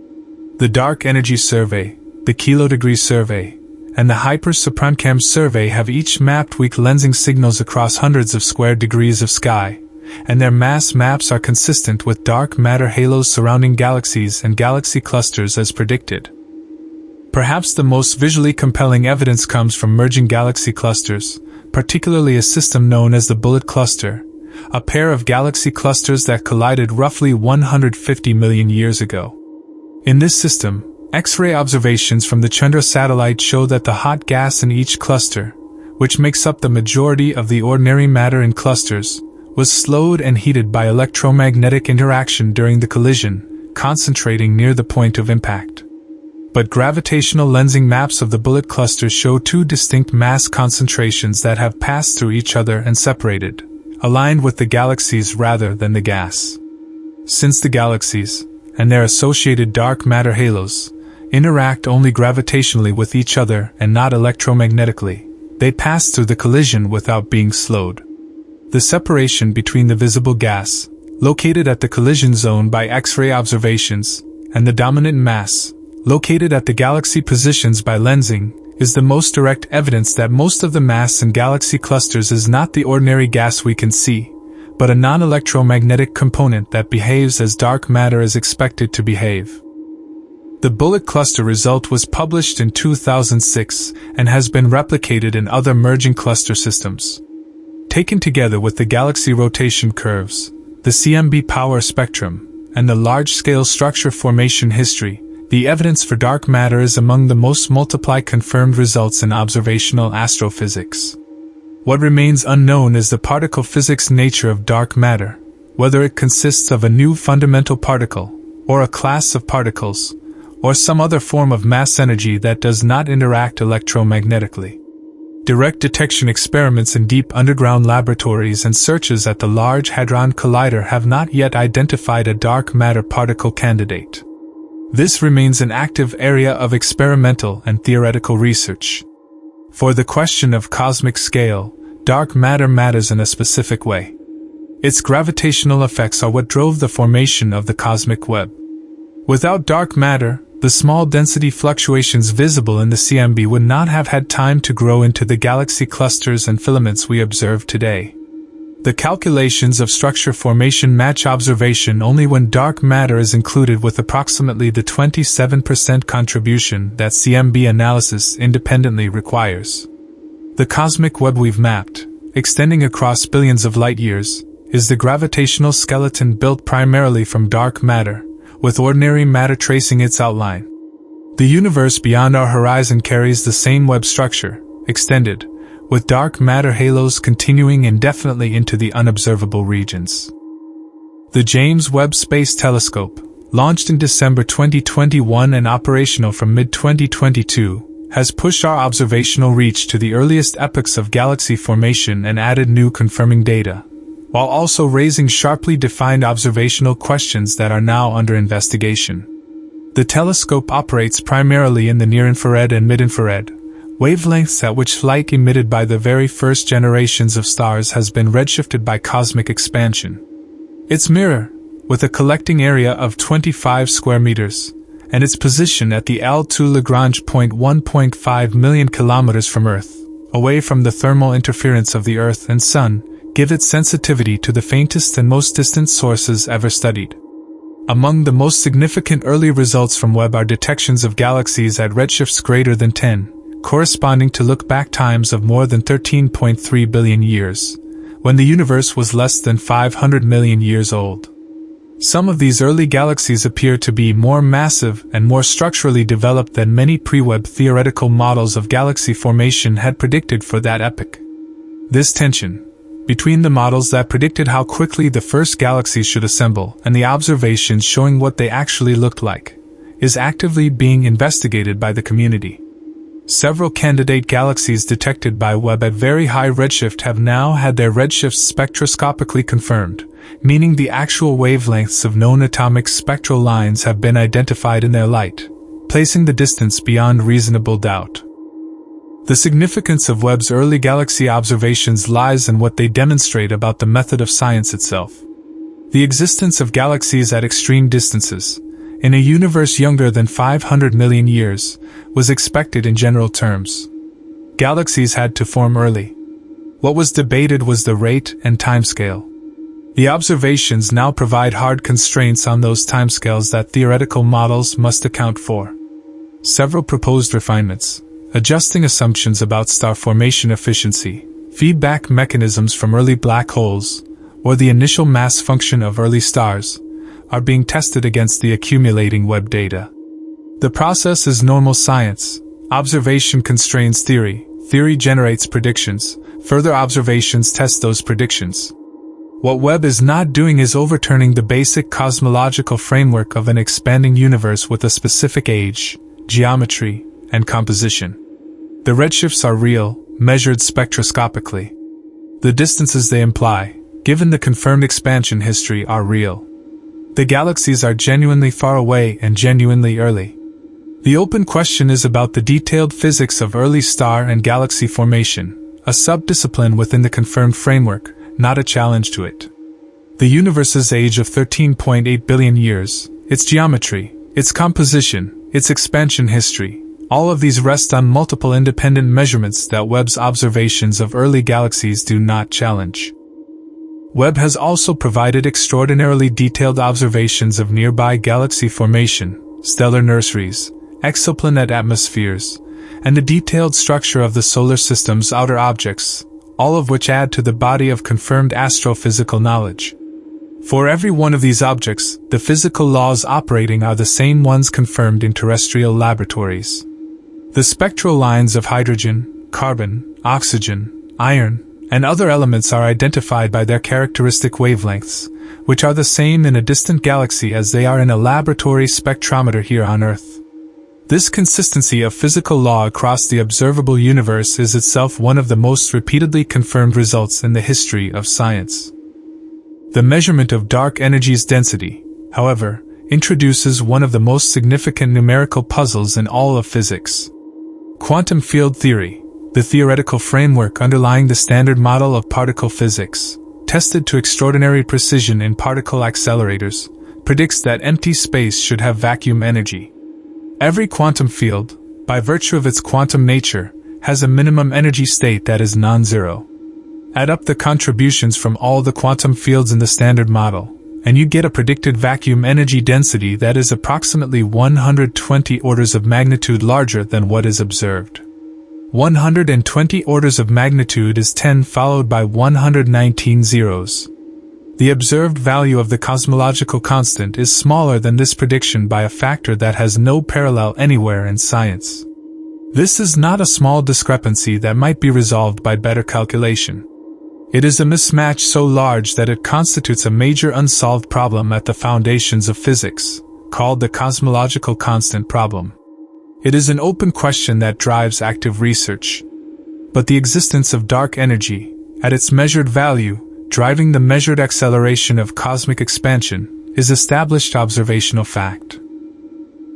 The Dark Energy Survey, the Kilodegree Survey, and the Hyper-SuperCam Survey have each mapped weak lensing signals across hundreds of square degrees of sky, and their mass maps are consistent with dark matter halos surrounding galaxies and galaxy clusters as predicted. Perhaps the most visually compelling evidence comes from merging galaxy clusters, particularly a system known as the Bullet Cluster, a pair of galaxy clusters that collided roughly 150 million years ago. In this system, X-ray observations from the Chandra satellite show that the hot gas in each cluster, which makes up the majority of the ordinary matter in clusters, was slowed and heated by electromagnetic interaction during the collision, concentrating near the point of impact. But gravitational lensing maps of the Bullet Cluster show two distinct mass concentrations that have passed through each other and separated, aligned with the galaxies rather than the gas. Since the galaxies, and their associated dark matter halos, interact only gravitationally with each other and not electromagnetically, they pass through the collision without being slowed. The separation between the visible gas, located at the collision zone by X-ray observations, and the dominant mass, located at the galaxy positions by lensing, is the most direct evidence that most of the mass in galaxy clusters is not the ordinary gas we can see, but a non-electromagnetic component that behaves as dark matter is expected to behave. The Bullet Cluster result was published in 2006 and has been replicated in other merging cluster systems. Taken together with the galaxy rotation curves, the CMB power spectrum, and the large-scale structure formation history, the evidence for dark matter is among the most multiply confirmed results in observational astrophysics. What remains unknown is the particle physics nature of dark matter, whether it consists of a new fundamental particle, or a class of particles, or some other form of mass energy that does not interact electromagnetically. Direct detection experiments in deep underground laboratories and searches at the Large Hadron Collider have not yet identified a dark matter particle candidate. This remains an active area of experimental and theoretical research. For the question of cosmic scale, dark matter matters in a specific way. Its gravitational effects are what drove the formation of the cosmic web. Without dark matter, the small density fluctuations visible in the CMB would not have had time to grow into the galaxy clusters and filaments we observe today. The calculations of structure formation match observation only when dark matter is included, with approximately the 27% contribution that CMB analysis independently requires. The cosmic web we've mapped, extending across billions of light-years, is the gravitational skeleton built primarily from dark matter, with ordinary matter tracing its outline. The universe beyond our horizon carries the same web structure, extended, with dark matter halos continuing indefinitely into the unobservable regions. The James Webb Space Telescope, launched in December 2021 and operational from mid-2022, has pushed our observational reach to the earliest epochs of galaxy formation and added new confirming data, while also raising sharply defined observational questions that are now under investigation. The telescope operates primarily in the near-infrared and mid-infrared wavelengths at which light emitted by the very first generations of stars has been redshifted by cosmic expansion. Its mirror, with a collecting area of 25 square meters, and its position at the L2 Lagrange point 1.5 million kilometers from Earth, away from the thermal interference of the Earth and Sun, give it sensitivity to the faintest and most distant sources ever studied. Among the most significant early results from Webb are detections of galaxies at redshifts greater than 10, corresponding to look-back times of more than 13.3 billion years, when the universe was less than 500 million years old. Some of these early galaxies appear to be more massive and more structurally developed than many pre-Webb theoretical models of galaxy formation had predicted for that epoch. This tension between the models that predicted how quickly the first galaxies should assemble and the observations showing what they actually looked like is actively being investigated by the community. Several candidate galaxies detected by Webb at very high redshift have now had their redshifts spectroscopically confirmed, meaning the actual wavelengths of known atomic spectral lines have been identified in their light, placing the distance beyond reasonable doubt. The significance of Webb's early galaxy observations lies in what they demonstrate about the method of science itself. The existence of galaxies at extreme distances, in a universe younger than 500 million years, was expected in general terms. Galaxies had to form early. What was debated was the rate and timescale. The observations now provide hard constraints on those timescales that theoretical models must account for. Several proposed refinements, adjusting assumptions about star formation efficiency, feedback mechanisms from early black holes, or the initial mass function of early stars, are being tested against the accumulating Webb data. The process is normal science. Observation constrains theory, theory generates predictions, further observations test those predictions. What Webb is not doing is overturning the basic cosmological framework of an expanding universe with a specific age, geometry, and composition. The redshifts are real, measured spectroscopically. The distances they imply, given the confirmed expansion history, are real. The galaxies are genuinely far away and genuinely early. The open question is about the detailed physics of early star and galaxy formation, a subdiscipline within the confirmed framework, not a challenge to it. The universe's age of 13.8 billion years, its geometry, its composition, its expansion history, all of these rest on multiple independent measurements that Webb's observations of early galaxies do not challenge. Webb has also provided extraordinarily detailed observations of nearby galaxy formation, stellar nurseries, exoplanet atmospheres, and the detailed structure of the solar system's outer objects, all of which add to the body of confirmed astrophysical knowledge. For every one of these objects, the physical laws operating are the same ones confirmed in terrestrial laboratories. The spectral lines of hydrogen, carbon, oxygen, iron, and other elements are identified by their characteristic wavelengths, which are the same in a distant galaxy as they are in a laboratory spectrometer here on Earth. This consistency of physical law across the observable universe is itself one of the most repeatedly confirmed results in the history of science. The measurement of dark energy's density, however, introduces one of the most significant numerical puzzles in all of physics. Quantum field theory, the theoretical framework underlying the standard model of particle physics, tested to extraordinary precision in particle accelerators, predicts that empty space should have vacuum energy. Every quantum field, by virtue of its quantum nature, has a minimum energy state that is non-zero. Add up the contributions from all the quantum fields in the standard model, and you get a predicted vacuum energy density that is approximately 120 orders of magnitude larger than what is observed. 120 orders of magnitude is 10 followed by 119 zeros. The observed value of the cosmological constant is smaller than this prediction by a factor that has no parallel anywhere in science. This is not a small discrepancy that might be resolved by better calculation. It is a mismatch so large that it constitutes a major unsolved problem at the foundations of physics, called the cosmological constant problem. It is an open question that drives active research. But the existence of dark energy, at its measured value, driving the measured acceleration of cosmic expansion, is established observational fact.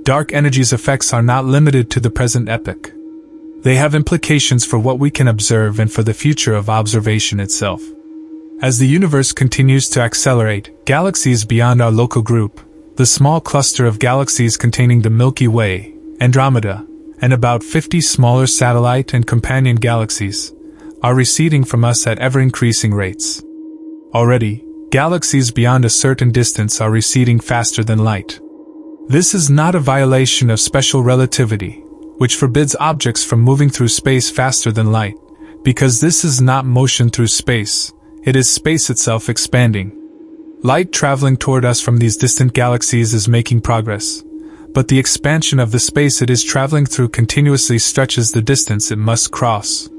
Dark energy's effects are not limited to the present epoch. They have implications for what we can observe and for the future of observation itself. As the universe continues to accelerate, galaxies beyond our local group, the small cluster of galaxies containing the Milky Way, Andromeda, and about 50 smaller satellite and companion galaxies, are receding from us at ever-increasing rates. Already, galaxies beyond a certain distance are receding faster than light. This is not a violation of special relativity, which forbids objects from moving through space faster than light, because this is not motion through space, it is space itself expanding. Light traveling toward us from these distant galaxies is making progress, but the expansion of the space it is traveling through continuously stretches the distance it must cross.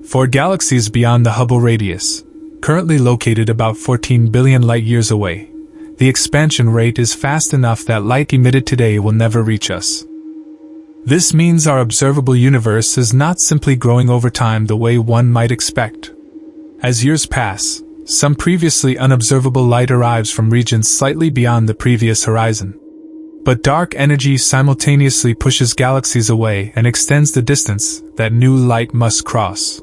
For galaxies beyond the Hubble radius, currently located about 14 billion light-years away, the expansion rate is fast enough that light emitted today will never reach us. This means our observable universe is not simply growing over time the way one might expect. As years pass, some previously unobservable light arrives from regions slightly beyond the previous horizon. But dark energy simultaneously pushes galaxies away and extends the distance that new light must cross.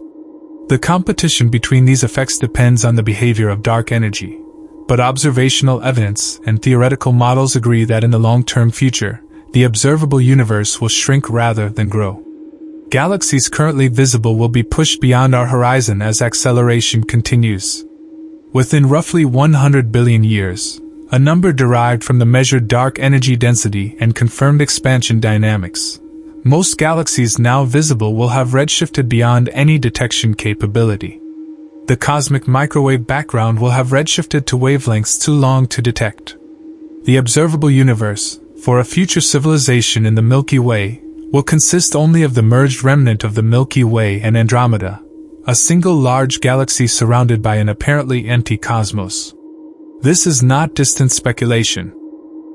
The competition between these effects depends on the behavior of dark energy, but observational evidence and theoretical models agree that in the long-term future, the observable universe will shrink rather than grow. Galaxies currently visible will be pushed beyond our horizon as acceleration continues. Within roughly 100 billion years, a number derived from the measured dark energy density and confirmed expansion dynamics, most galaxies now visible will have redshifted beyond any detection capability. The cosmic microwave background will have redshifted to wavelengths too long to detect. The observable universe, for a future civilization in the Milky Way, will consist only of the merged remnant of the Milky Way and Andromeda, a single large galaxy surrounded by an apparently empty cosmos. This is not distant speculation.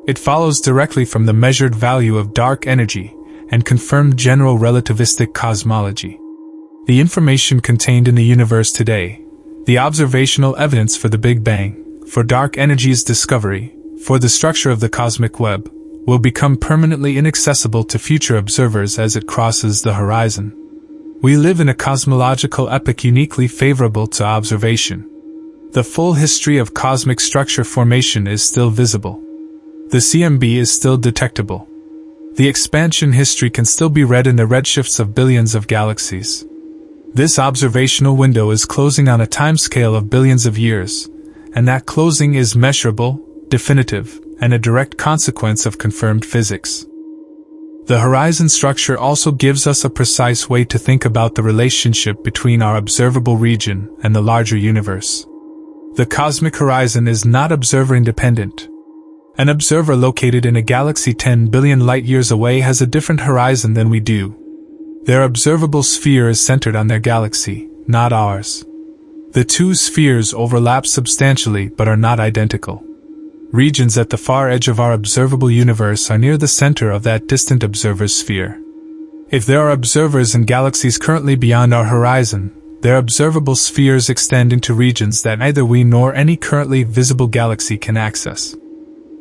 It follows directly from the measured value of dark energy and confirmed general relativistic cosmology. The information contained in the universe today, the observational evidence for the Big Bang, for dark energy's discovery, for the structure of the cosmic web, will become permanently inaccessible to future observers as it crosses the horizon. We live in a cosmological epoch uniquely favorable to observation. The full history of cosmic structure formation is still visible. The CMB is still detectable. The expansion history can still be read in the redshifts of billions of galaxies. This observational window is closing on a timescale of billions of years, and that closing is measurable, definitive, and a direct consequence of confirmed physics. The horizon structure also gives us a precise way to think about the relationship between our observable region and the larger universe. The cosmic horizon is not observer-independent. An observer located in a galaxy 10 billion light-years away has a different horizon than we do. Their observable sphere is centered on their galaxy, not ours. The two spheres overlap substantially but are not identical. Regions at the far edge of our observable universe are near the center of that distant observer's sphere. If there are observers in galaxies currently beyond our horizon, their observable spheres extend into regions that neither we nor any currently visible galaxy can access.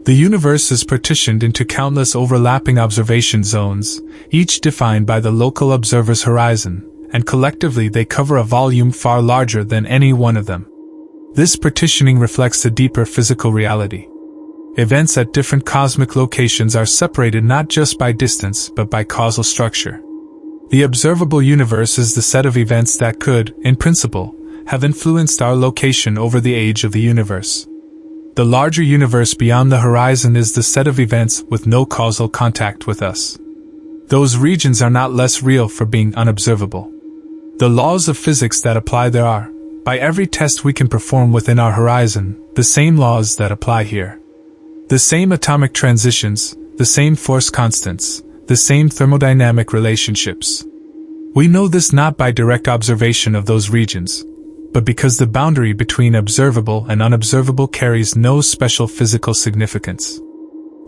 The universe is partitioned into countless overlapping observation zones, each defined by the local observer's horizon, and collectively they cover a volume far larger than any one of them. This partitioning reflects a deeper physical reality. Events at different cosmic locations are separated not just by distance but by causal structure. The observable universe is the set of events that could, in principle, have influenced our location over the age of the universe. The larger universe beyond the horizon is the set of events with no causal contact with us. Those regions are not less real for being unobservable. The laws of physics that apply there are, by every test we can perform within our horizon, the same laws that apply here. The same atomic transitions, the same force constants, the same thermodynamic relationships. We know this not by direct observation of those regions, but because the boundary between observable and unobservable carries no special physical significance.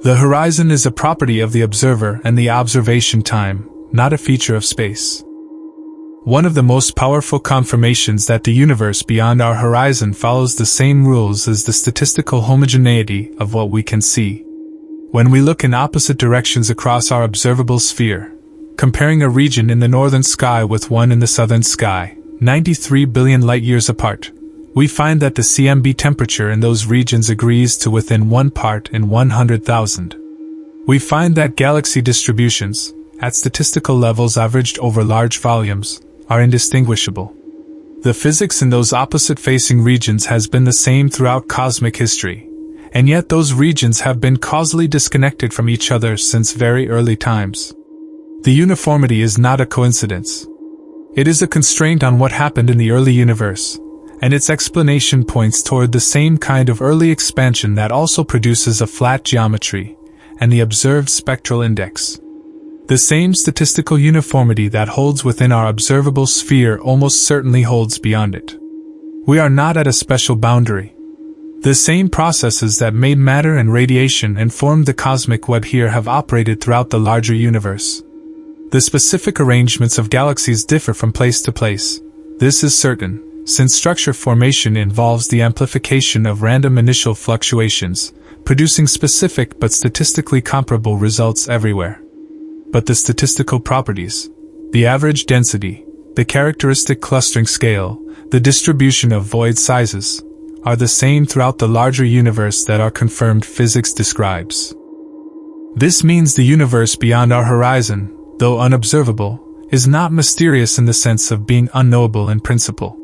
The horizon is a property of the observer and the observation time, not a feature of space. One of the most powerful confirmations that the universe beyond our horizon follows the same rules is the statistical homogeneity of what we can see. When we look in opposite directions across our observable sphere, comparing a region in the northern sky with one in the southern sky, 93 billion light-years apart, we find that the CMB temperature in those regions agrees to within 1 part in 100,000. We find that galaxy distributions, at statistical levels averaged over large volumes, are indistinguishable. The physics in those opposite-facing regions has been the same throughout cosmic history, and yet those regions have been causally disconnected from each other since very early times. The uniformity is not a coincidence. It is a constraint on what happened in the early universe, and its explanation points toward the same kind of early expansion that also produces a flat geometry, and the observed spectral index. The same statistical uniformity that holds within our observable sphere almost certainly holds beyond it. We are not at a special boundary. The same processes that made matter and radiation and formed the cosmic web here have operated throughout the larger universe. The specific arrangements of galaxies differ from place to place. This is certain, since structure formation involves the amplification of random initial fluctuations, producing specific but statistically comparable results everywhere. But the statistical properties, the average density, the characteristic clustering scale, the distribution of void sizes, are the same throughout the larger universe that our confirmed physics describes. This means the universe beyond our horizon, though unobservable, is not mysterious in the sense of being unknowable in principle.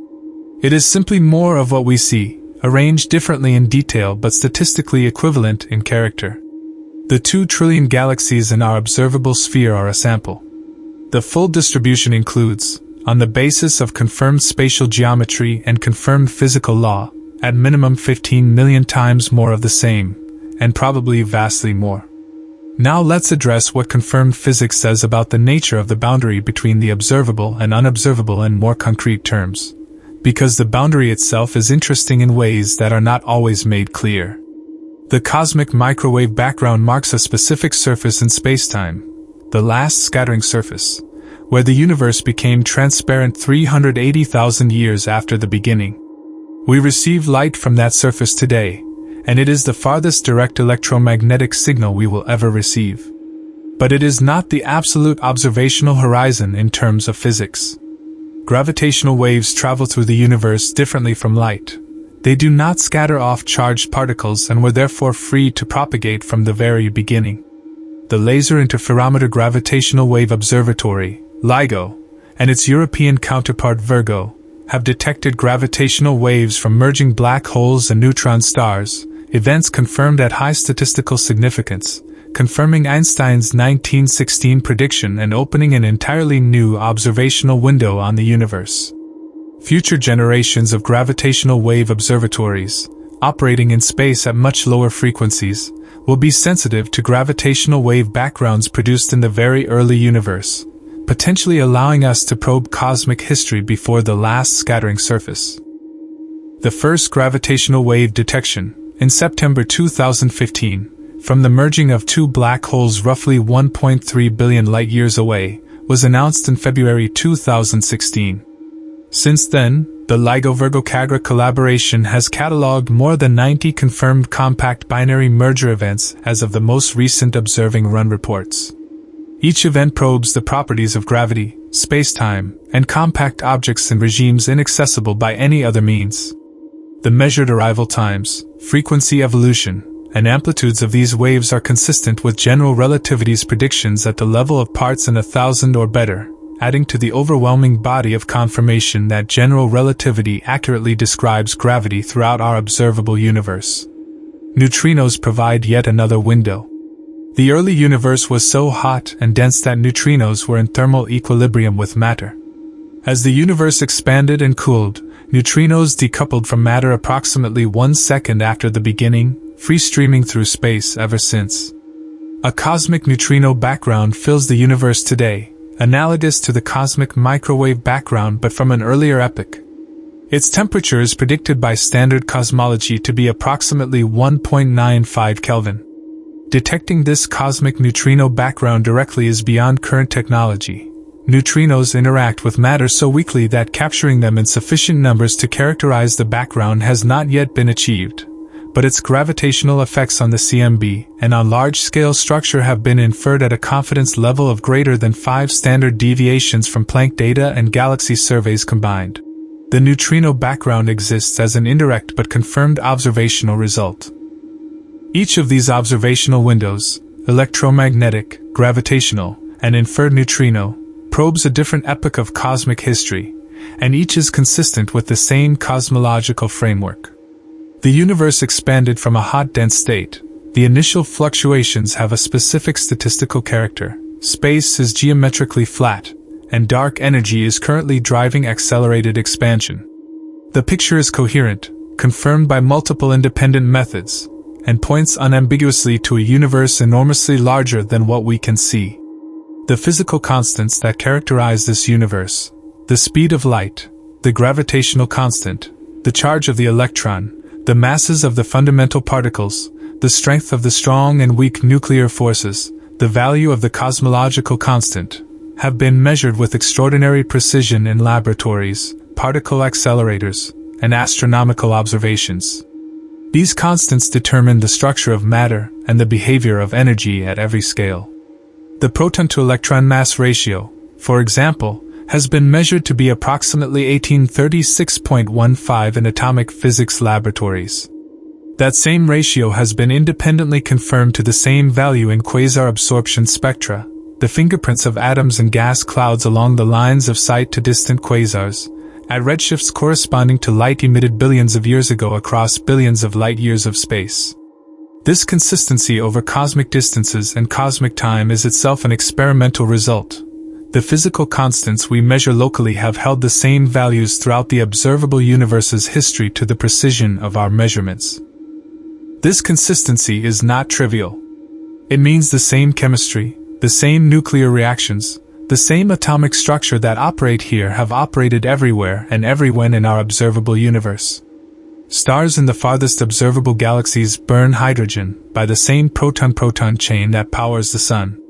It is simply more of what we see, arranged differently in detail but statistically equivalent in character. The 2 trillion galaxies in our observable sphere are a sample. The full distribution includes, on the basis of confirmed spatial geometry and confirmed physical law, at minimum 15 million times more of the same, and probably vastly more. Now let's address what confirmed physics says about the nature of the boundary between the observable and unobservable in more concrete terms, because the boundary itself is interesting in ways that are not always made clear. The cosmic microwave background marks a specific surface in spacetime, the last scattering surface, where the universe became transparent 380,000 years after the beginning. We receive light from that surface today, and it is the farthest direct electromagnetic signal we will ever receive. But it is not the absolute observational horizon in terms of physics. Gravitational waves travel through the universe differently from light. They do not scatter off charged particles and were therefore free to propagate from the very beginning. The Laser Interferometer Gravitational Wave Observatory, LIGO, and its European counterpart Virgo, have detected gravitational waves from merging black holes and neutron stars, events confirmed at high statistical significance, confirming Einstein's 1916 prediction and opening an entirely new observational window on the universe. Future generations of gravitational wave observatories, operating in space at much lower frequencies, will be sensitive to gravitational wave backgrounds produced in the very early universe, potentially allowing us to probe cosmic history before the last scattering surface. The first gravitational wave detection, in September 2015, from the merging of two black holes roughly 1.3 billion light-years away, was announced in February 2016. Since then, the LIGO-Virgo-Cagra collaboration has catalogued more than 90 confirmed compact binary merger events as of the most recent observing run reports. Each event probes the properties of gravity, space-time, and compact objects in regimes inaccessible by any other means. The measured arrival times, frequency evolution, and amplitudes of these waves are consistent with general relativity's predictions at the level of parts in 1,000 or better, adding to the overwhelming body of confirmation that general relativity accurately describes gravity throughout our observable universe. Neutrinos provide yet another window. The early universe was so hot and dense that neutrinos were in thermal equilibrium with matter. As the universe expanded and cooled, neutrinos decoupled from matter approximately 1 second after the beginning, free-streaming through space ever since. A cosmic neutrino background fills the universe today, analogous to the cosmic microwave background but from an earlier epoch. Its temperature is predicted by standard cosmology to be approximately 1.95 Kelvin. Detecting this cosmic neutrino background directly is beyond current technology. Neutrinos interact with matter so weakly that capturing them in sufficient numbers to characterize the background has not yet been achieved, but its gravitational effects on the CMB and on large-scale structure have been inferred at a confidence level of greater than 5 standard deviations from Planck data and galaxy surveys combined. The neutrino background exists as an indirect but confirmed observational result. Each of these observational windows, electromagnetic, gravitational, and inferred neutrino, probes a different epoch of cosmic history, and each is consistent with the same cosmological framework. The universe expanded from a hot dense state. The initial fluctuations have a specific statistical character. Space is geometrically flat, and dark energy is currently driving accelerated expansion. The picture is coherent, confirmed by multiple independent methods, and points unambiguously to a universe enormously larger than what we can see. The physical constants that characterize this universe, the speed of light, the gravitational constant, the charge of the electron, the masses of the fundamental particles, the strength of the strong and weak nuclear forces, the value of the cosmological constant, have been measured with extraordinary precision in laboratories, particle accelerators, and astronomical observations. These constants determine the structure of matter and the behavior of energy at every scale. The proton-to-electron mass ratio, for example, has been measured to be approximately 1836.15 in atomic physics laboratories. That same ratio has been independently confirmed to the same value in quasar absorption spectra, the fingerprints of atoms and gas clouds along the lines of sight to distant quasars, at redshifts corresponding to light emitted billions of years ago across billions of light-years of space. This consistency over cosmic distances and cosmic time is itself an experimental result. The physical constants we measure locally have held the same values throughout the observable universe's history to the precision of our measurements. This consistency is not trivial. It means the same chemistry, the same nuclear reactions, the same atomic structure that operate here have operated everywhere and everywhen in our observable universe. Stars in the farthest observable galaxies burn hydrogen by the same proton-proton chain that powers the Sun.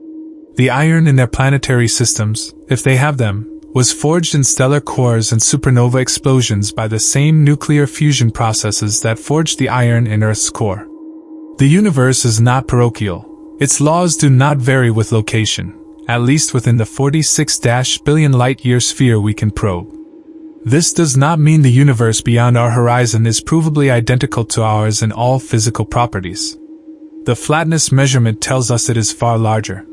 The iron in their planetary systems, if they have them, was forged in stellar cores and supernova explosions by the same nuclear fusion processes that forged the iron in Earth's core. The universe is not parochial. Its laws do not vary with location, at least within the 46 billion light-year sphere we can probe. This does not mean the universe beyond our horizon is provably identical to ours in all physical properties. The flatness measurement tells us it is far larger.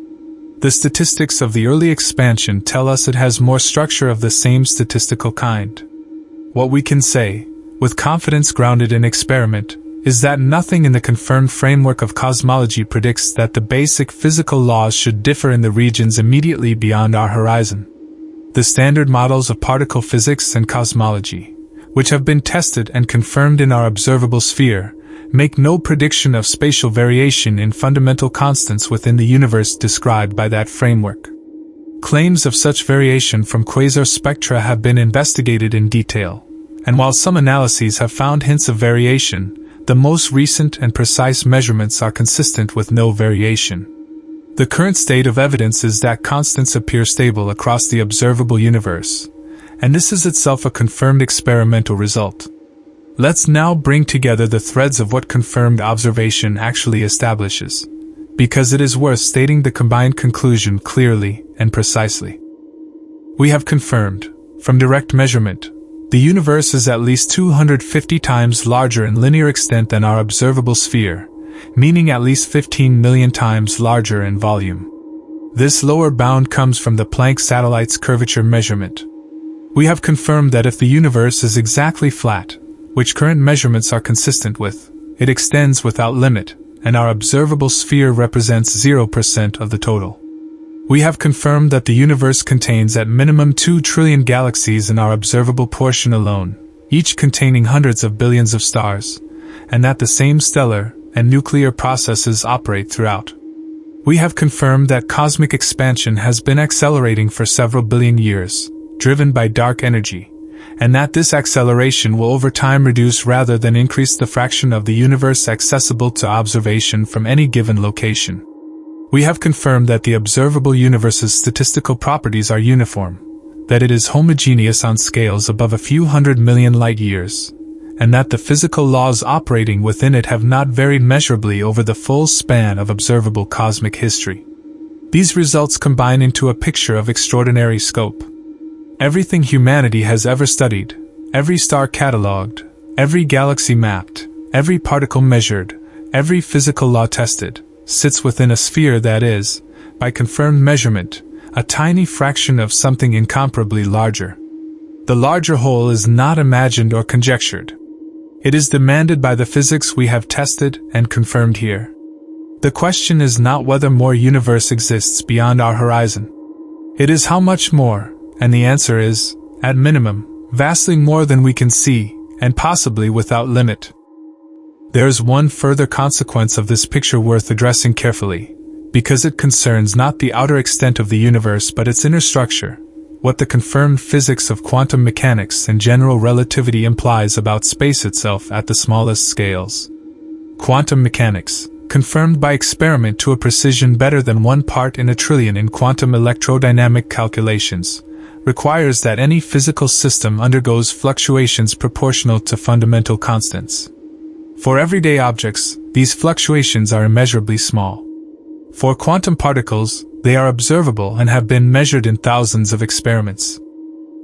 The statistics of the early expansion tell us it has more structure of the same statistical kind. What we can say, with confidence grounded in experiment, is that nothing in the confirmed framework of cosmology predicts that the basic physical laws should differ in the regions immediately beyond our horizon. The standard models of particle physics and cosmology, which have been tested and confirmed in our observable sphere, make no prediction of spatial variation in fundamental constants within the universe described by that framework. Claims of such variation from quasar spectra have been investigated in detail, and while some analyses have found hints of variation, the most recent and precise measurements are consistent with no variation. The current state of evidence is that constants appear stable across the observable universe, and this is itself a confirmed experimental result. Let's now bring together the threads of what confirmed observation actually establishes, because it is worth stating the combined conclusion clearly and precisely. We have confirmed, from direct measurement, the universe is at least 250 times larger in linear extent than our observable sphere, meaning at least 15 million times larger in volume. This lower bound comes from the Planck satellite's curvature measurement. We have confirmed that if the universe is exactly flat, which current measurements are consistent with, it extends without limit, and our observable sphere represents 0% of the total. We have confirmed that the universe contains at minimum 2 trillion galaxies in our observable portion alone, each containing hundreds of billions of stars, and that the same stellar and nuclear processes operate throughout. We have confirmed that cosmic expansion has been accelerating for several billion years, driven by dark energy, and that this acceleration will over time reduce rather than increase the fraction of the universe accessible to observation from any given location. We have confirmed that the observable universe's statistical properties are uniform, that it is homogeneous on scales above a few hundred million light-years, and that the physical laws operating within it have not varied measurably over the full span of observable cosmic history. These results combine into a picture of extraordinary scope. Everything humanity has ever studied, every star catalogued, every galaxy mapped, every particle measured, every physical law tested, sits within a sphere that is, by confirmed measurement, a tiny fraction of something incomparably larger. The larger whole is not imagined or conjectured. It is demanded by the physics we have tested and confirmed here. The question is not whether more universe exists beyond our horizon. It is how much more, and the answer is, at minimum, vastly more than we can see, and possibly without limit. There is one further consequence of this picture worth addressing carefully, because it concerns not the outer extent of the universe but its inner structure, what the confirmed physics of quantum mechanics and general relativity implies about space itself at the smallest scales. Quantum mechanics, confirmed by experiment to a precision better than 1 part in a trillion in quantum electrodynamic calculations, requires that any physical system undergoes fluctuations proportional to fundamental constants. For everyday objects, these fluctuations are immeasurably small. For quantum particles, they are observable and have been measured in thousands of experiments.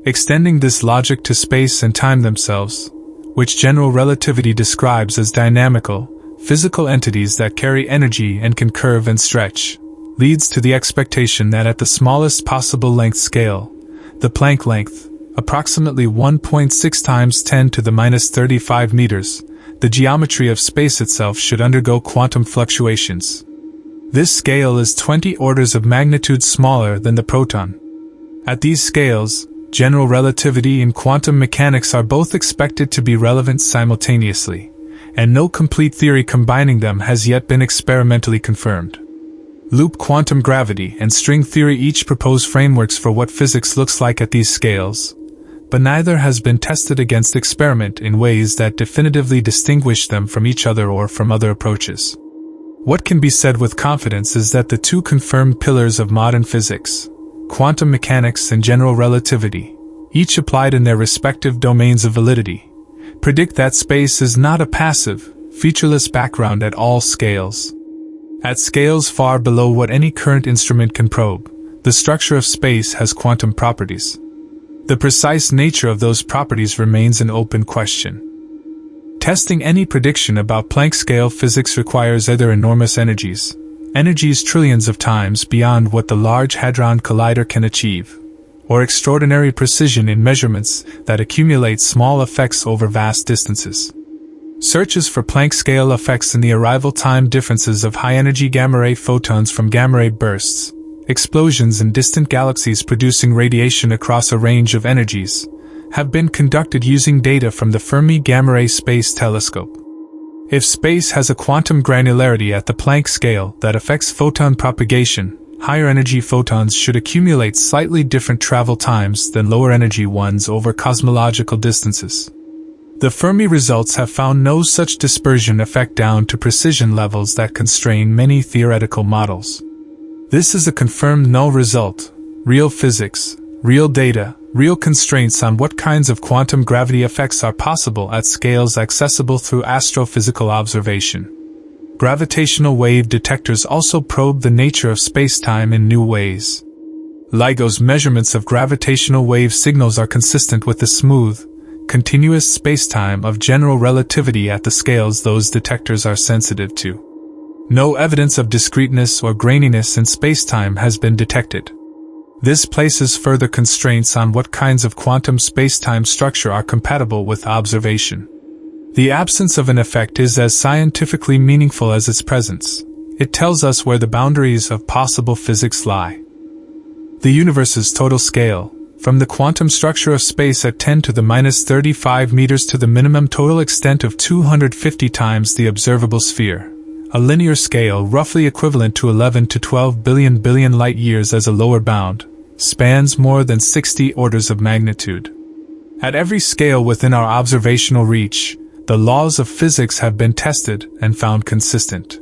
Extending this logic to space and time themselves, which general relativity describes as dynamical, physical entities that carry energy and can curve and stretch, leads to the expectation that at the smallest possible length scale, the Planck length, approximately 1.6 times 10 to the minus 35 meters, the geometry of space itself should undergo quantum fluctuations. This scale is 20 orders of magnitude smaller than the proton. At these scales, general relativity and quantum mechanics are both expected to be relevant simultaneously, and no complete theory combining them has yet been experimentally confirmed. Loop quantum gravity and string theory each propose frameworks for what physics looks like at these scales, but neither has been tested against experiment in ways that definitively distinguish them from each other or from other approaches. What can be said with confidence is that the two confirmed pillars of modern physics, quantum mechanics and general relativity, each applied in their respective domains of validity, predict that space is not a passive, featureless background at all scales. At scales far below what any current instrument can probe, the structure of space has quantum properties. The precise nature of those properties remains an open question. Testing any prediction about Planck scale physics requires either enormous energies trillions of times beyond what the Large Hadron Collider can achieve, or extraordinary precision in measurements that accumulate small effects over vast distances. Searches for Planck-scale effects in the arrival time differences of high-energy gamma-ray photons from gamma-ray bursts, explosions in distant galaxies producing radiation across a range of energies, have been conducted using data from the Fermi Gamma-Ray Space Telescope. If space has a quantum granularity at the Planck scale that affects photon propagation, higher-energy photons should accumulate slightly different travel times than lower-energy ones over cosmological distances. The Fermi results have found no such dispersion effect down to precision levels that constrain many theoretical models. This is a confirmed null result, real physics, real data, real constraints on what kinds of quantum gravity effects are possible at scales accessible through astrophysical observation. Gravitational wave detectors also probe the nature of spacetime in new ways. LIGO's measurements of gravitational wave signals are consistent with the smooth, continuous spacetime of general relativity at the scales those detectors are sensitive to. No evidence of discreteness or graininess in spacetime has been detected. This places further constraints on what kinds of quantum spacetime structure are compatible with observation. The absence of an effect is as scientifically meaningful as its presence. It tells us where the boundaries of possible physics lie. The universe's total scale, from the quantum structure of space at 10 to the minus 35 meters to the minimum total extent of 250 times the observable sphere, a linear scale roughly equivalent to 11 to 12 billion light years as a lower bound, spans more than 60 orders of magnitude. At every scale within our observational reach, the laws of physics have been tested and found consistent.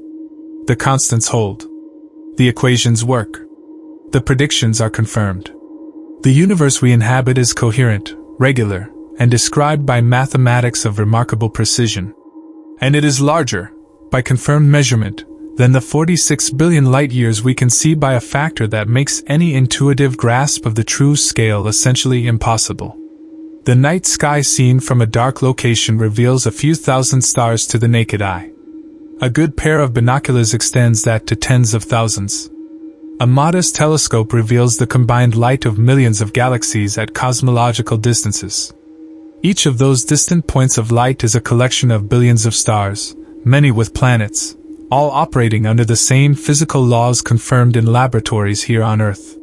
The constants hold. The equations work. The predictions are confirmed. The universe we inhabit is coherent, regular, and described by mathematics of remarkable precision. And it is larger, by confirmed measurement, than the 46 billion light-years we can see by a factor that makes any intuitive grasp of the true scale essentially impossible. The night sky seen from a dark location reveals a few thousand stars to the naked eye. A good pair of binoculars extends that to tens of thousands. A modest telescope reveals the combined light of millions of galaxies at cosmological distances. Each of those distant points of light is a collection of billions of stars, many with planets, all operating under the same physical laws confirmed in laboratories here on Earth.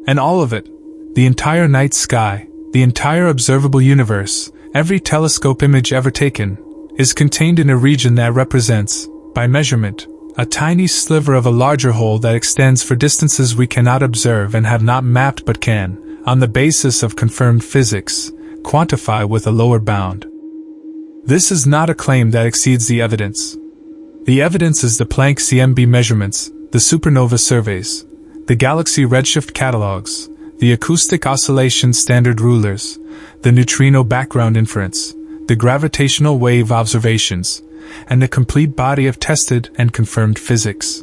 And all of it, the entire night sky, the entire observable universe, every telescope image ever taken, is contained in a region that represents, by measurement, a tiny sliver of a larger whole that extends for distances we cannot observe and have not mapped but can, on the basis of confirmed physics, quantify with a lower bound. This is not a claim that exceeds the evidence. The evidence is the Planck CMB measurements, the supernova surveys, the galaxy redshift catalogs, the acoustic oscillation standard rulers, the neutrino background inference, the gravitational wave observations, and a complete body of tested and confirmed physics.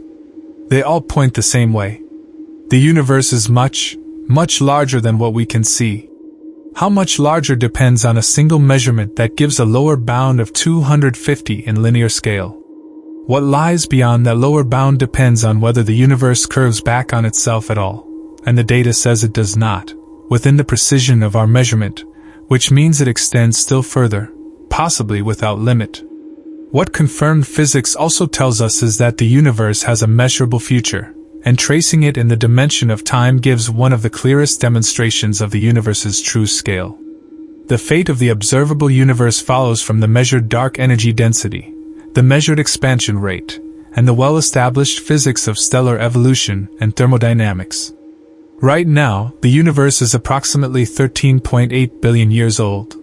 They all point the same way. The universe is much, much larger than what we can see. How much larger depends on a single measurement that gives a lower bound of 250 in linear scale. What lies beyond that lower bound depends on whether the universe curves back on itself at all, and the data says it does not, within the precision of our measurement, which means it extends still further, possibly without limit. What confirmed physics also tells us is that the universe has a measurable future, and tracing it in the dimension of time gives one of the clearest demonstrations of the universe's true scale. The fate of the observable universe follows from the measured dark energy density, the measured expansion rate, and the well-established physics of stellar evolution and thermodynamics. Right now, the universe is approximately 13.8 billion years old.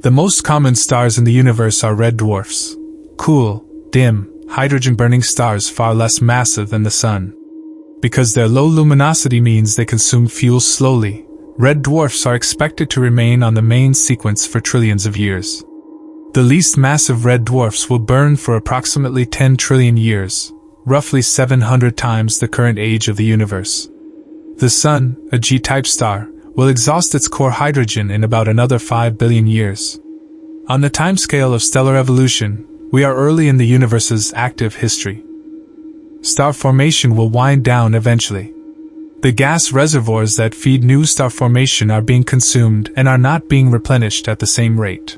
The most common stars in the universe are red dwarfs. Cool, dim, hydrogen-burning stars far less massive than the Sun. Because their low luminosity means they consume fuel slowly, red dwarfs are expected to remain on the main sequence for trillions of years. The least massive red dwarfs will burn for approximately 10 trillion years, roughly 700 times the current age of the universe. The Sun, a G-type star, will exhaust its core hydrogen in about another 5 billion years. On the timescale of stellar evolution, we are early in the universe's active history. Star formation will wind down eventually. The gas reservoirs that feed new star formation are being consumed and are not being replenished at the same rate.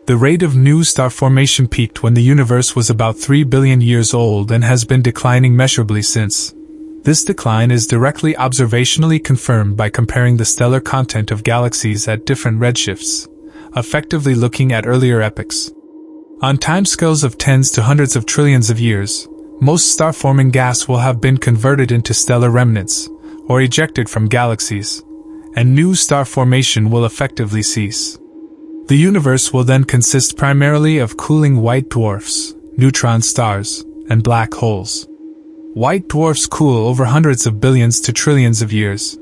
The rate of new star formation peaked when the universe was about 3 billion years old and has been declining measurably since. This decline is directly observationally confirmed by comparing the stellar content of galaxies at different redshifts, effectively looking at earlier epochs. On timescales of tens to hundreds of trillions of years, most star-forming gas will have been converted into stellar remnants, or ejected from galaxies, and new star formation will effectively cease. The universe will then consist primarily of cooling white dwarfs, neutron stars, and black holes. White dwarfs cool over hundreds of billions to trillions of years.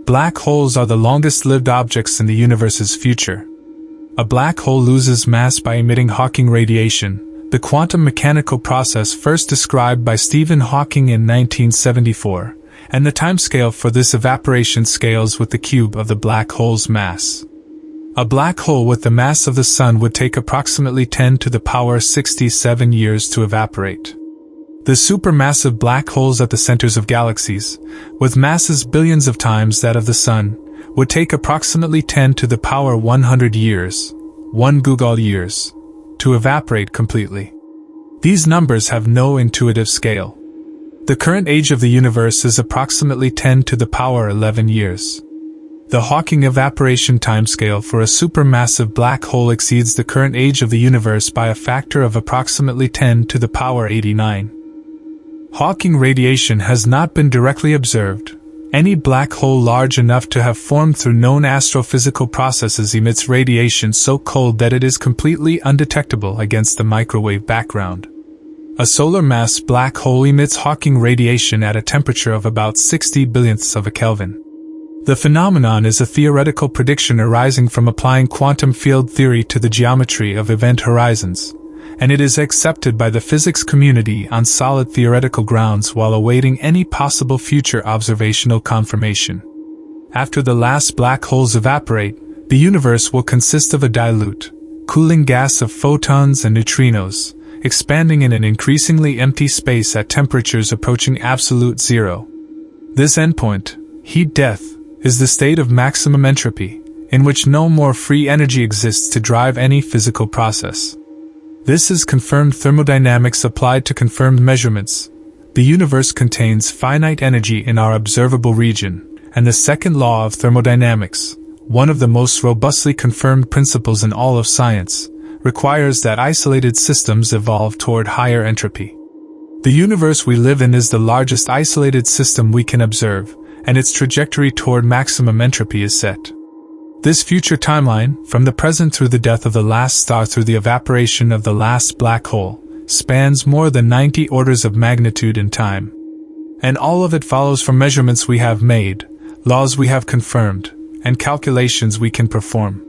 Black holes are the longest-lived objects in the universe's future. A black hole loses mass by emitting Hawking radiation, the quantum mechanical process first described by Stephen Hawking in 1974, and the timescale for this evaporation scales with the cube of the black hole's mass. A black hole with the mass of the Sun would take approximately 10 to the power 67 years to evaporate. The supermassive black holes at the centers of galaxies, with masses billions of times that of the Sun, would take approximately 10 to the power 100 years, 1 Google years, to evaporate completely. These numbers have no intuitive scale. The current age of the universe is approximately 10 to the power 11 years. The Hawking evaporation timescale for a supermassive black hole exceeds the current age of the universe by a factor of approximately 10 to the power 89. Hawking radiation has not been directly observed. Any black hole large enough to have formed through known astrophysical processes emits radiation so cold that it is completely undetectable against the microwave background. A solar mass black hole emits Hawking radiation at a temperature of about 60 billionths of a Kelvin. The phenomenon is a theoretical prediction arising from applying quantum field theory to the geometry of event horizons, and it is accepted by the physics community on solid theoretical grounds while awaiting any possible future observational confirmation. After the last black holes evaporate, the universe will consist of a dilute, cooling gas of photons and neutrinos, expanding in an increasingly empty space at temperatures approaching absolute zero. This endpoint, heat death, is the state of maximum entropy, in which no more free energy exists to drive any physical process. This is confirmed thermodynamics applied to confirmed measurements. The universe contains finite energy in our observable region, and the second law of thermodynamics, one of the most robustly confirmed principles in all of science, requires that isolated systems evolve toward higher entropy. The universe we live in is the largest isolated system we can observe, and its trajectory toward maximum entropy is set. This future timeline, from the present through the death of the last star through the evaporation of the last black hole, spans more than 90 orders of magnitude in time. And all of it follows from measurements we have made, laws we have confirmed, and calculations we can perform.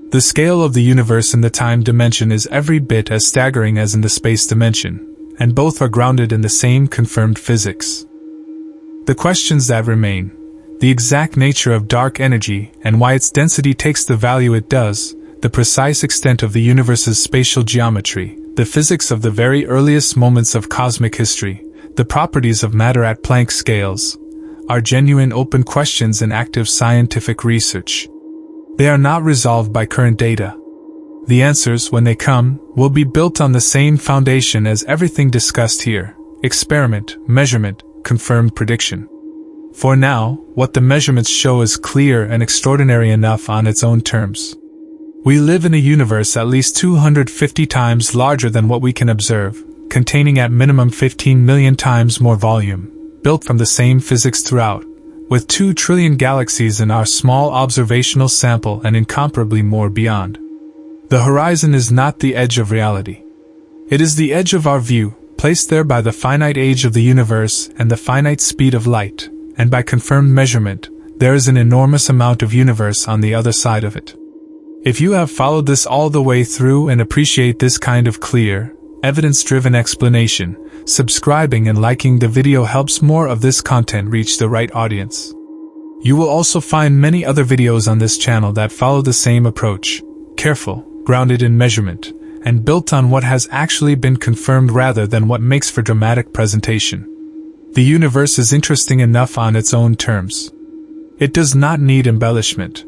The scale of the universe in the time dimension is every bit as staggering as in the space dimension, and both are grounded in the same confirmed physics. The questions that remain: the exact nature of dark energy and why its density takes the value it does, the precise extent of the universe's spatial geometry, the physics of the very earliest moments of cosmic history, the properties of matter at Planck scales, are genuine open questions in active scientific research. They are not resolved by current data. The answers, when they come, will be built on the same foundation as everything discussed here: experiment, measurement, confirmed prediction. For now, what the measurements show is clear and extraordinary enough on its own terms. We live in a universe at least 250 times larger than what we can observe, containing at minimum 15 million times more volume, built from the same physics throughout, with 2 trillion galaxies in our small observational sample and incomparably more beyond. The horizon is not the edge of reality. It is the edge of our view, placed there by the finite age of the universe and the finite speed of light. And by confirmed measurement, there is an enormous amount of universe on the other side of it. If you have followed this all the way through and appreciate this kind of clear, evidence-driven explanation, subscribing and liking the video helps more of this content reach the right audience. You will also find many other videos on this channel that follow the same approach: careful, grounded in measurement, and built on what has actually been confirmed rather than what makes for dramatic presentation. The universe is interesting enough on its own terms. It does not need embellishment.